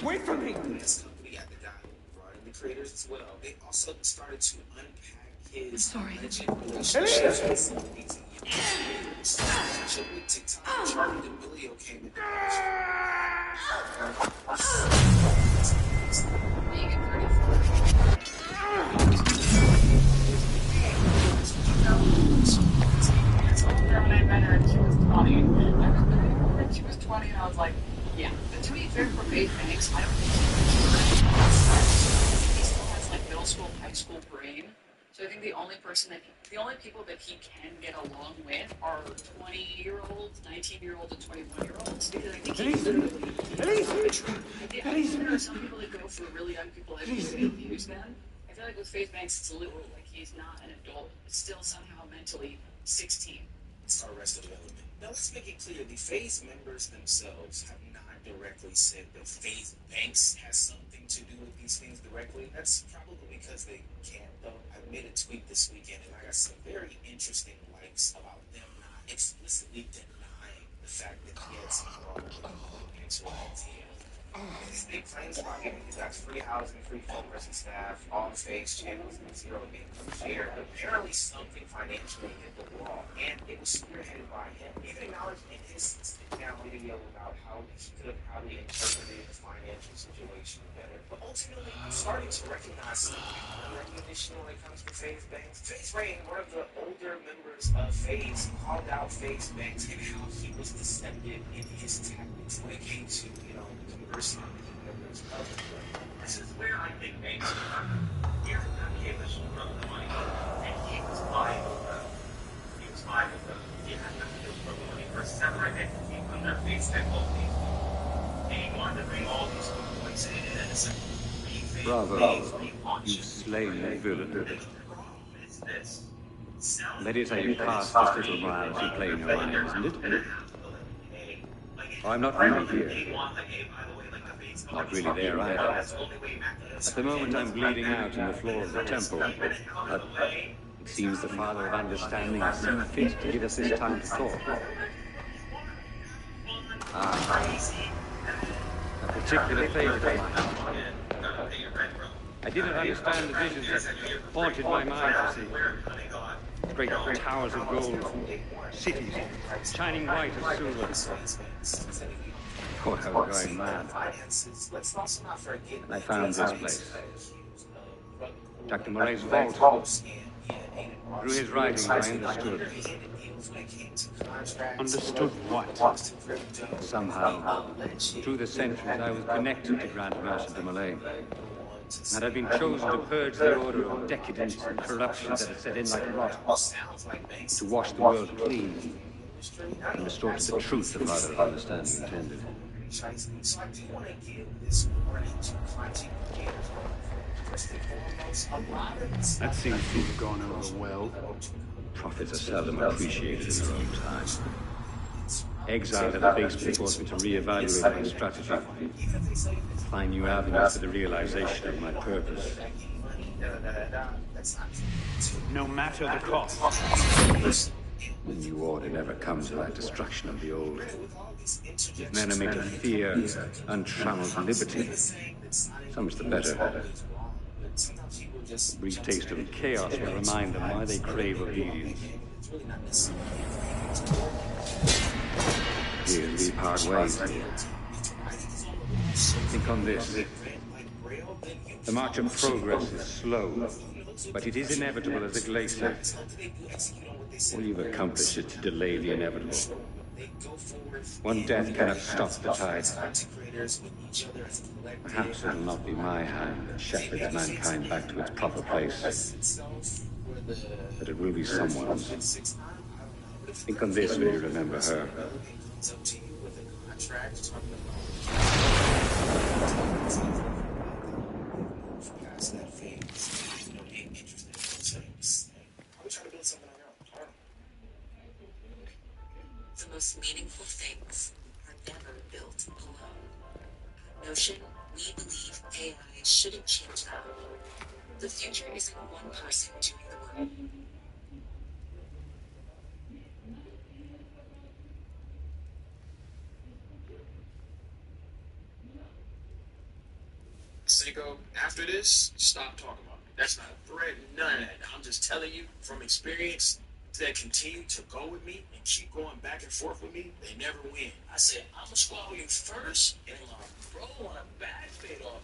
Wait for me. The creators as well. They also started to unpack his Sorry. Elise! TikTok, Charlie D'Amelio came in. When I met her and she was 20. I remember when she was 20 and I was like, yeah. But to be fair for Faith Banks, I don't think he still has like middle school, high school brain. So I think the only people that he can get along with are 20-year-olds, 19-year-olds, and 21-year-olds. Because I think he's there are some people that go for really young people and really abuse them. I feel like with Faith Banks, it's a little like he's not an adult, but still somehow mentally 16. It's Arrested Development. Now let's make it clear, the FaZe members themselves have not directly said that FaZe Banks has something to do with these things directly. That's probably because they can't, though. I made a tweet this weekend and I got some very interesting likes about them not explicitly denying the fact that he had some wrong into idea. These big claims about giving these guys free housing, free phone person staff, all FaZe channels, and zero income share. Apparently something financially hit the wall, and it was spearheaded by him. He even acknowledged in his sit-down video about how he could have probably interpreted the financial situation better. But ultimately, I'm starting to recognize some recognition when it comes to FaZe Banks. FaZe Rain, one of the older members of FaZe, called out FaZe Banks and how he was deceptive in his tactics when it came to, conversing with members of the group. This is where I think Banks is Here's a kid was from the money, and he was fine with them. He was fine with them. He had nothing to do with the money for a separate entity from their FaZe type of thing. And he wanted to bring all these good points in and innocent. Bravo, you've slain the villain. Meditating past this little morality play in your mind, isn't it? I'm not really here. Not really there either. At the moment I'm bleeding out in the floor of the temple, but it seems the Father of Understanding has seen fit to give us this time to talk. A particular favorite of mine. I didn't understand the visions that haunted my mind, you see. Great towers of gold, cities shining white as silver. Oh, I was going mad. I found this place. Dr. Murray's vault. Through his writings, I understood. Understood what? Somehow, through the centuries, I was connected to Grant Mercer de Molay. And I'd been chosen to purge the order of decadence and corruption that had set in like rot, to wash the world clean and restore to the truth the Father of Understanding intended. That seems to have gone over well. Prophets are seldom appreciated in their own time. Exile had basically forced me to reevaluate my strategy, find new avenues for the realization of my purpose. No matter the cost. The new order never comes without destruction of the old. If men are made to fear untrammeled liberty, so much the better. sometimes people just A brief taste of chaos will remind them why they crave obedience. it's really not necessarily. Here we part ways. Think on this. The march of progress is slow, but it is inevitable as a glacier. All you've accomplished is to delay the inevitable. One death cannot stop the tide. Perhaps it'll not be my hand that shepherds mankind back to its proper place, but it will be someone's. Think on this when you remember her. It's up to you with a contract. Guys that phase, you know, being interested in things. We're trying to build something on our own. The most meaningful things are never built alone. At Notion, we believe AI shouldn't change that. The future isn't one person doing the work. Cinco, after this, stop talking about me. That's not a threat, none of that. I'm just telling you from experience that continue to go with me and keep going back and forth with me, they never win. I said, I'm gonna swallow you first, and bro, on a back fade off.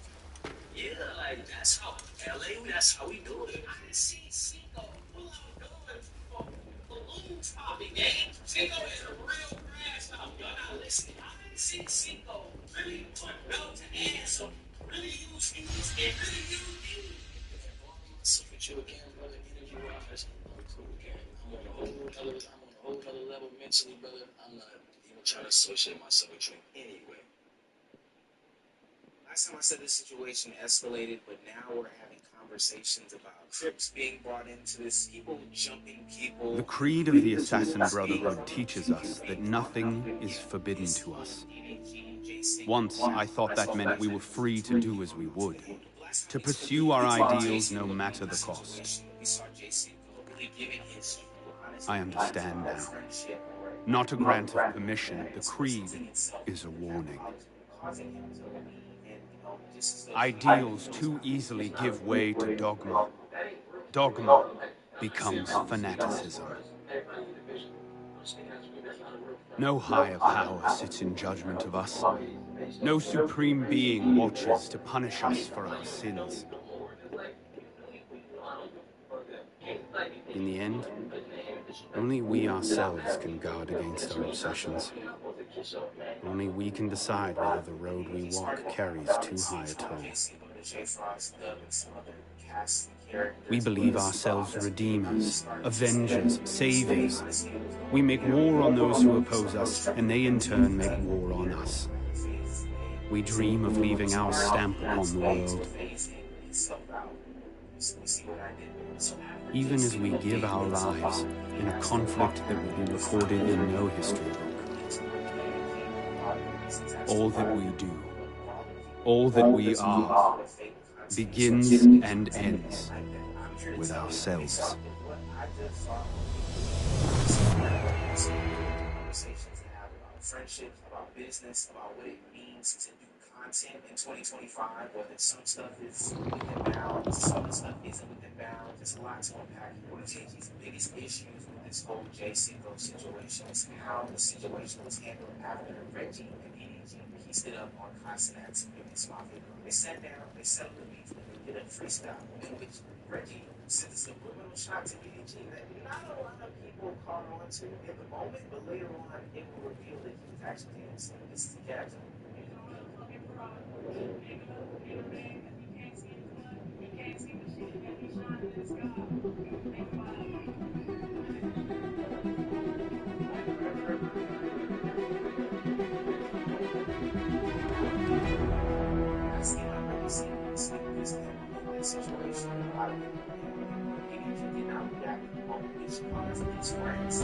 Yeah, like, that's how LA, that's how we do it. I didn't see Cinco pull out guns for balloons popping, man. Cinco is a real grass. I'm not listening. I didn't see Cinco really put belt to ass or really use these and really use these. So with you again, brother, interview wise, I'm cool again. I'm on a whole other level mentally, brother. I'm not even trying to associate myself with you anyway. Last time I said this situation escalated, but now we're having conversations about Crips being brought into this, people jumping people. The creed of the Assassin Brotherhood teaches us that nothing is forbidden to us. Once, I thought that meant we were free to do as we would, to pursue our ideals no matter the cost. I understand now. Not a grant of permission, the creed is a warning. Ideals too easily give way to dogma. Dogma becomes fanaticism. No higher power sits in judgment of us. No supreme being watches to punish us for our sins. In the end, only we ourselves can guard against our obsessions. Only we can decide whether the road we walk carries too high a toll. We believe ourselves redeemers, avengers, saviors. We make war on those who oppose us, and they in turn make war on us. We dream of leaving our stamp upon the world. Even as we give our lives in a conflict that will be recorded in no history book. All that we do, all that we are, begins and ends with ourselves. Friendships, about business, about what it means to do content in 2025, whether some stuff is within bounds, some stuff isn't within bounds. There's a lot to unpack. One of JG's biggest issues with this whole J. Cinco situation is how the situation was handled after Reggie and EDG pieced it up on Castanex and his mafia. They sat down, they settled the beef, and they did a freestyle in which Reggie sent a subliminal shot to EDG that not a lot of people caught on to in the moment, but later on it will reveal that he was actually innocent. This is the captain. Situation. A lot of people did not react on his cars and his friends.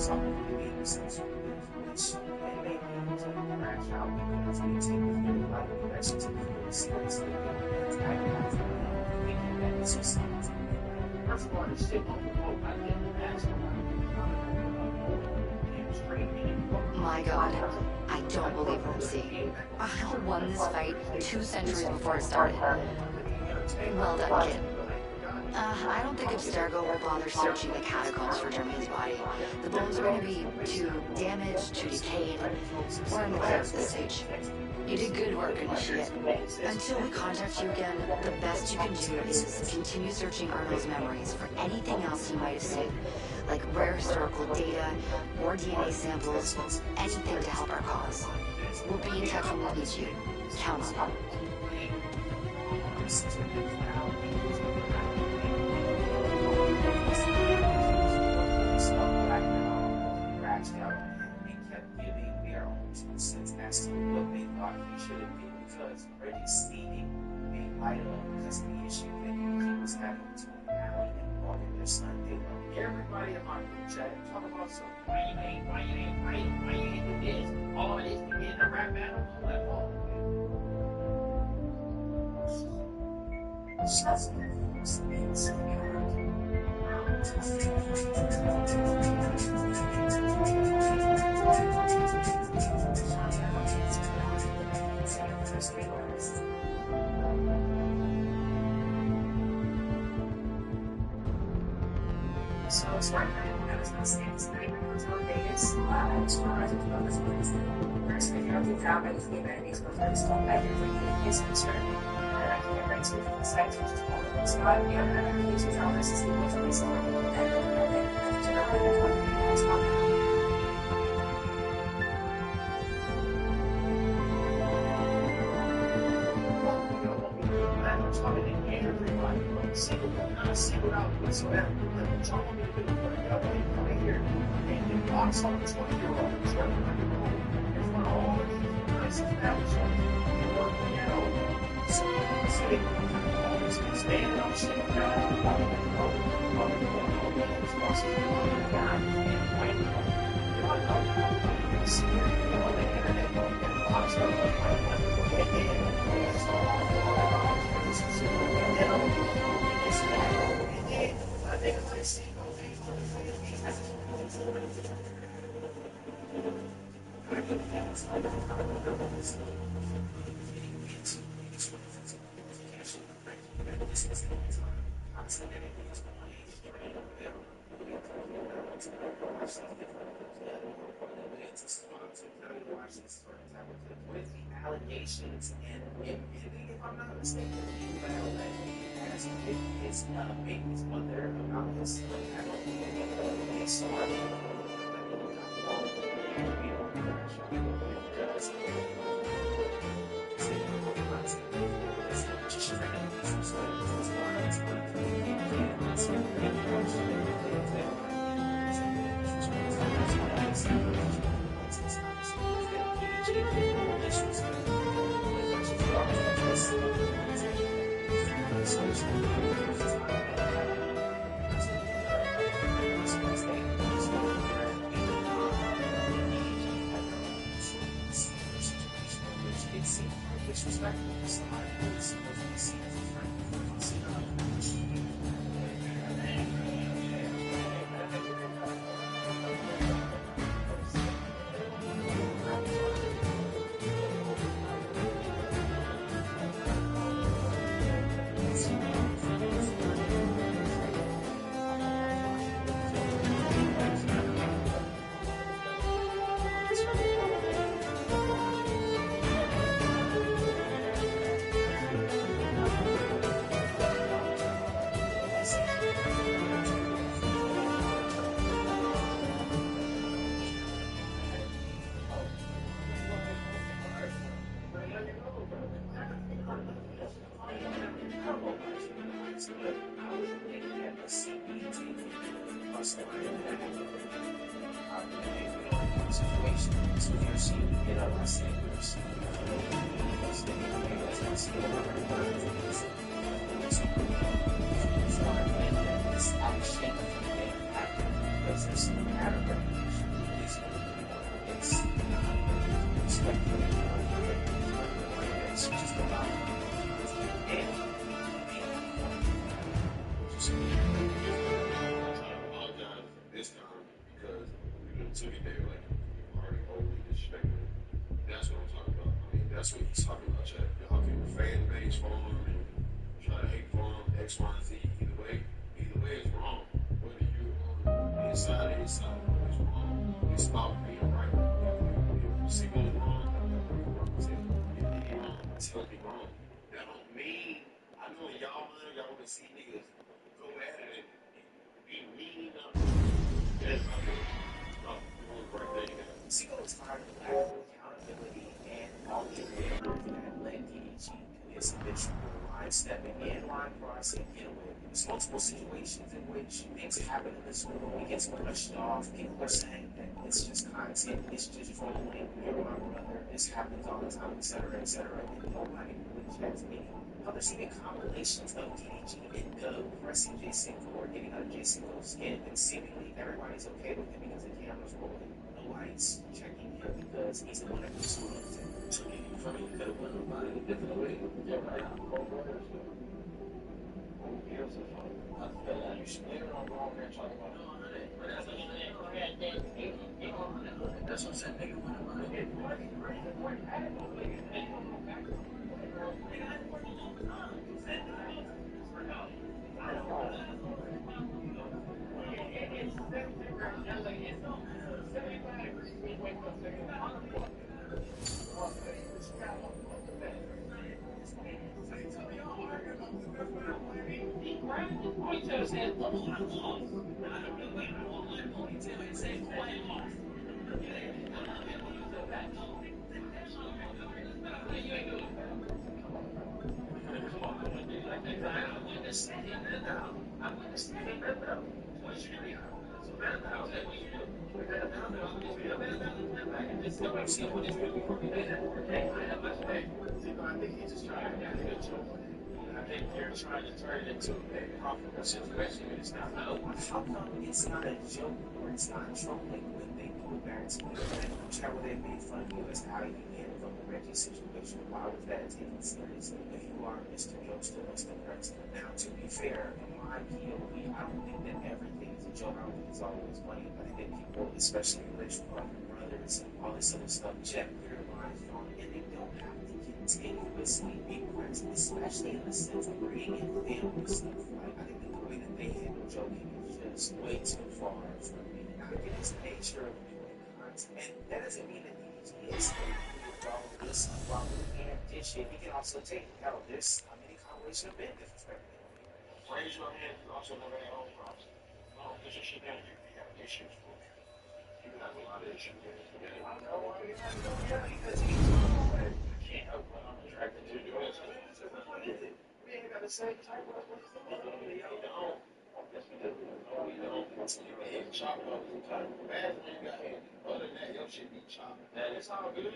Something to be essential, which they may need to crash out because they take a lot of direction to be seriously. Thinking that this was something. First of all, the shit on the boat, I didn't ask My God, I don't believe what I'm seeing. I won this fight 2 centuries before it started. Well done, kid. I don't think Abstergo will bother searching the catacombs for Germain's body. The bones are going to be too damaged, too decayed. We're in the clear at this stage. You did good work, Initiate. Until we contact you again, the best you can do is continue searching Arnold's memories for anything else he might have seen, like rare historical data, more DNA samples, anything to help our cause. We'll be in touch when we need you. Count on it. As to what they thought he should have been, because Reggie Steeding being lighted up because of the issue that he was having between Allie and Morgan, their son. They love everybody in my group chat talk about something. Why you ain't do this? All of this to get in a rap battle? I'm like, oh, So smart time, I was going to stay tonight in Hotel Vegas. I just wanted to do this place. First video we found by the humanities before it's called back here for the case concern. And I can get right to the sites, which is called Scott. The other applications are this is the most recent one. And then I think I was talking about. Single out whatsoever. John want me to do right here. And then box on the 20-year-old, 21-year-old, in front of all of these nice establishments. And work piano. So all this is standing on shit. With the allegations, and if I'm not mistaken, as his baby's mother about his I don't think they saw That's what he's talking about, Chad. How can the fan base form and try to hate form X, Y, and Z? Either way is wrong. Whether you're inside or inside, it's wrong. It's about being right. If you see what's wrong, tell me wrong. That don't mean, I know in y'all mind, y'all can see niggas go at it and be mean up. That's not good. No, you're doing the right thing. Seagull is tired of the lack of accountability and all the errors that led DDG to his habitual line stepping in, line crossing, getaway. There's multiple situations in which things happen in this world. He gets brushed off. People are saying that it's just content, it's just trolling. You're my brother. This happens all the time, etc., etc. And nobody really checks me. Others even compilations of DDG and Dub pressing J. or getting under J. skin, and seemingly everybody's okay with him because the camera's rolling. Nobody's checking him because he's the one that pursued him. So you from it, you could have went about it a different way. Yeah, right. I feel like you should never go on there talking about no, but that's what I'm saying. Go ahead, then. That's what I'm saying. Nigga, what about it? I think he's just trying to get a joke. I think they're trying to turn it into a profitable situation, and it's not. How come it's not a joke or it's not trolling when they do it back to you? Whichever they made fun of you as how you handled from the Reggie situation. Why was that taken seriously? If you are Mr. Jokester, Mr. Preston. Now, to be fair, in my POV, I don't think that everything is a joke. I don't think it's always funny. I think that people, especially rich brothers and all this other stuff, check their lines on, and they don't have to continuously be present, especially in the sense of bringing in family stuff. Like, I think the way that they handle joking is just way too far from me. I think it's the nature of doing content, and that doesn't mean that DDG is wrong with this, wrong with and ditch it. He can also take out this. I mean, compilation have been disrespectful. Raise your hand. You also know their own problems. No, because you should have issues for you. You have a lot of issues. I know. Because you can't help what I'm attracted to. What is it? We ain't got the same type of. We don't. Yes, we do. No, we don't. You can chop up the type of bad you got here. Other than that, your shit be chopped. Man, it's all good.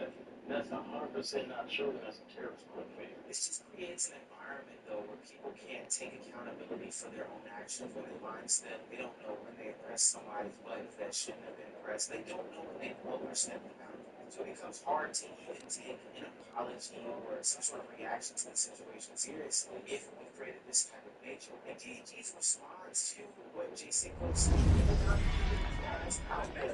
That's 100% not true. That's a terrible thing. This just creates an environment, though, where people can't take accountability for their own actions when they line step. They don't know when they press somebody's buttons that shouldn't have been pressed. They don't know when they overstep the boundary. So it becomes hard to even take an apology or some sort of reaction to the situation seriously if we created this type of nature. And DDG's response to what JC posted, that's out there.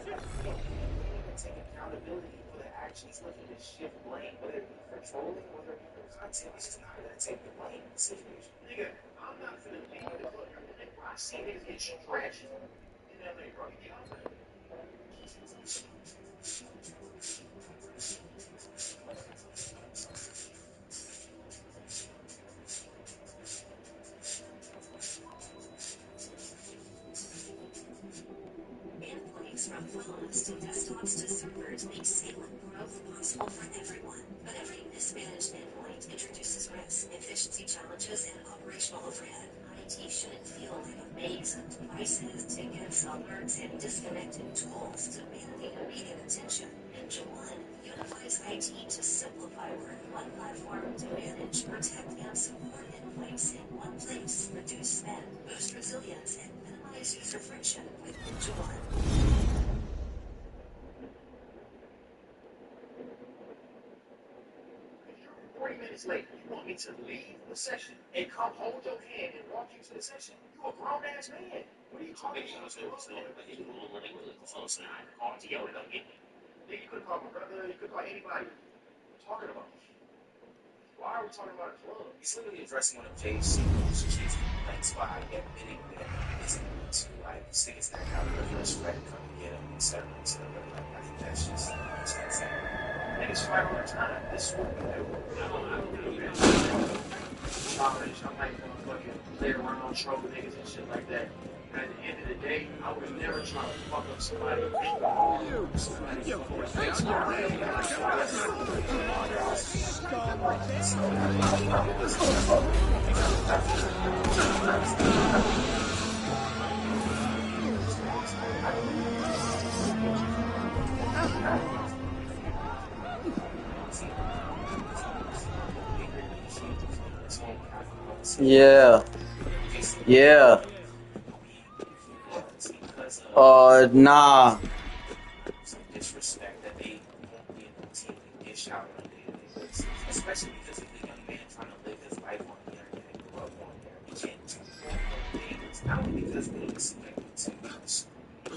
Take accountability for the actions, looking to shift blame, whether it be for trolling, whether it be for content. It's just not going to take the blame in the situation. Nigga, I'm not finna be in the fuck. I see niggas get stretched in LA, bro. You get out there. From phones to desktops to servers make Salem growth possible for everyone. But every mismanaged endpoint introduces risks, efficiency challenges, and operational overhead. IT shouldn't feel like a maze of devices, tickets, alerts, and disconnected tools demanding immediate attention. Ninja One unifies IT to simplify work. One platform to manage, protect, and support endpoints in one place. Reduce spend, boost resilience, and minimize user friction with Ninja One. 40 minutes later, you want me to leave the session and come hold your hand and walk you to the session? You a grown ass man. What are you talking about? You could call my brother, you could call anybody. What are you talking about? Why are we talking about a club? He's literally addressing one of Jay's cheesy complaints by admitting that he's going to like stick his neck out there for his friend to come and get him, etc. Like, I think that's just insane. Niggas fight all the time. This is what we do. I don't do that. I'm not gonna fucking play around, trouble niggas and shit like that. And at the end of the day, I would never try to fuck up somebody. Yeah. Yeah. Nah. Disrespect that they won't be able to dish out on a daily basis, especially because of the young man trying to live his life on the internet and grow up on there. He can't do things, not only because they expect him to use the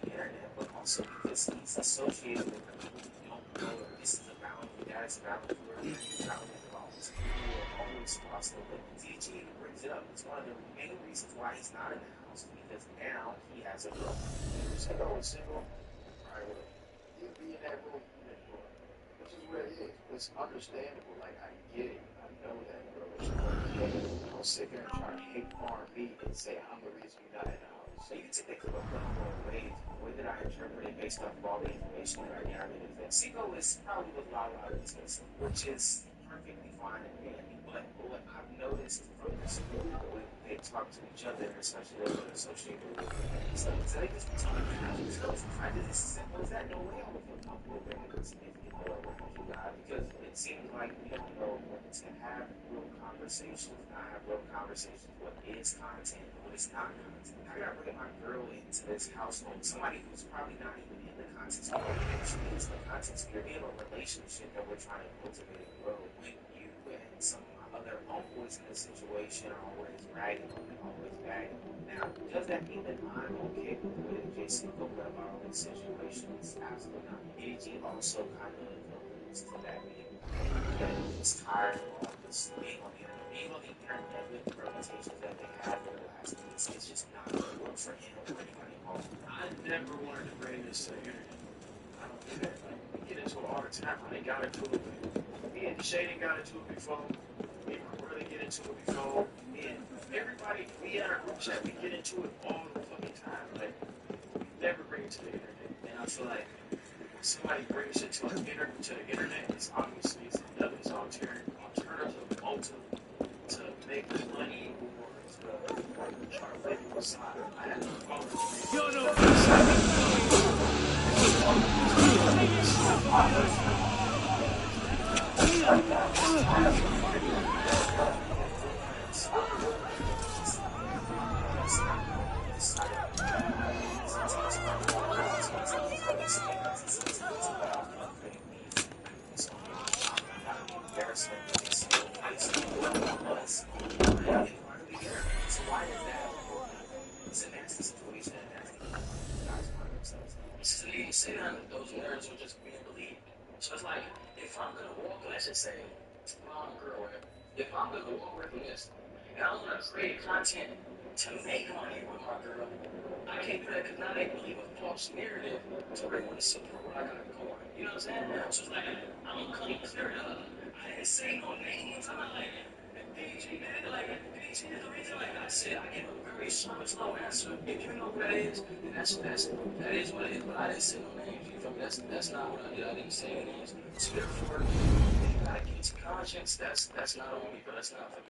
internet, but also because he's associated with people who don't know this is a boundary, that is a boundary, where he's not involved. Always cross the limit. DG brings it up. It's one of the main reasons why he's not in the house, because now he has a girl. Single is single. Right. You'll be in that room, which is where it is. It's understandable. Like, I get it. I know that, bro. Don't sit there and try to hate R&B and say I'm the reason you're not in the house. So you can take that clip of both ways. The way that I interpret it based off of all the information that I gathered is that Seiko is probably with Lala Intensive, which is perfectly fine and dandy. But what I've noticed from this group, the way they talk to each other, especially those that are associated with stuff, is that they just be talking about themselves. I did as simple as that. No way I would feel comfortable bringing a significant other with you guys, because it seems like we don't know when to have real conversations, not have real conversations, what is content, what is not content. I gotta bring my girl into this household, somebody who's probably not even in the content sphere, actually into the content sphere. We have a relationship that we're trying to cultivate and grow. When you and some of my other homeboys in this situation are always ragging on me, always bagging on me. Now, does that mean that I'm okay with the way that Jason go about our own situations? Absolutely not. AG also kind of alludes to that, being that he's tired of all this being on the internet. Being on the internet with the reputations that they have for the last weeks, it's just not going to work for him or anybody involved. I never wanted to bring this to the internet. I don't do that. Like, we get into it all the time. I ain't got into it. Me and Shane got into it before. Me and really get into it before. And everybody, we in our group chat, we get into it all the fucking time. Like, we never bring it to the internet. And I feel like when somebody brings it to the internet, it's obviously another alternative motive to make money or to try to live your side. I have no problem. Those nerves are just being believed. So it's like, if I'm gonna walk, let's just say, I'm a girl, if I'm gonna walk away from this, and I wanna create content to make money with my girl, I can't do that because now they believe a false narrative to they want to support what I got going. You know what I'm saying? So it's like, I'm gonna clear it up. I didn't say no names. I'm not like, DG, man, like, DG is the reason, like I said, I gave a very short, slow answer. If you know who that is, then that is what it is, but I didn't say no names. You feel me? That's not what I did. I didn't say any names. So therefore, if you gotta get to conscience, that's not on me, but that's not for me.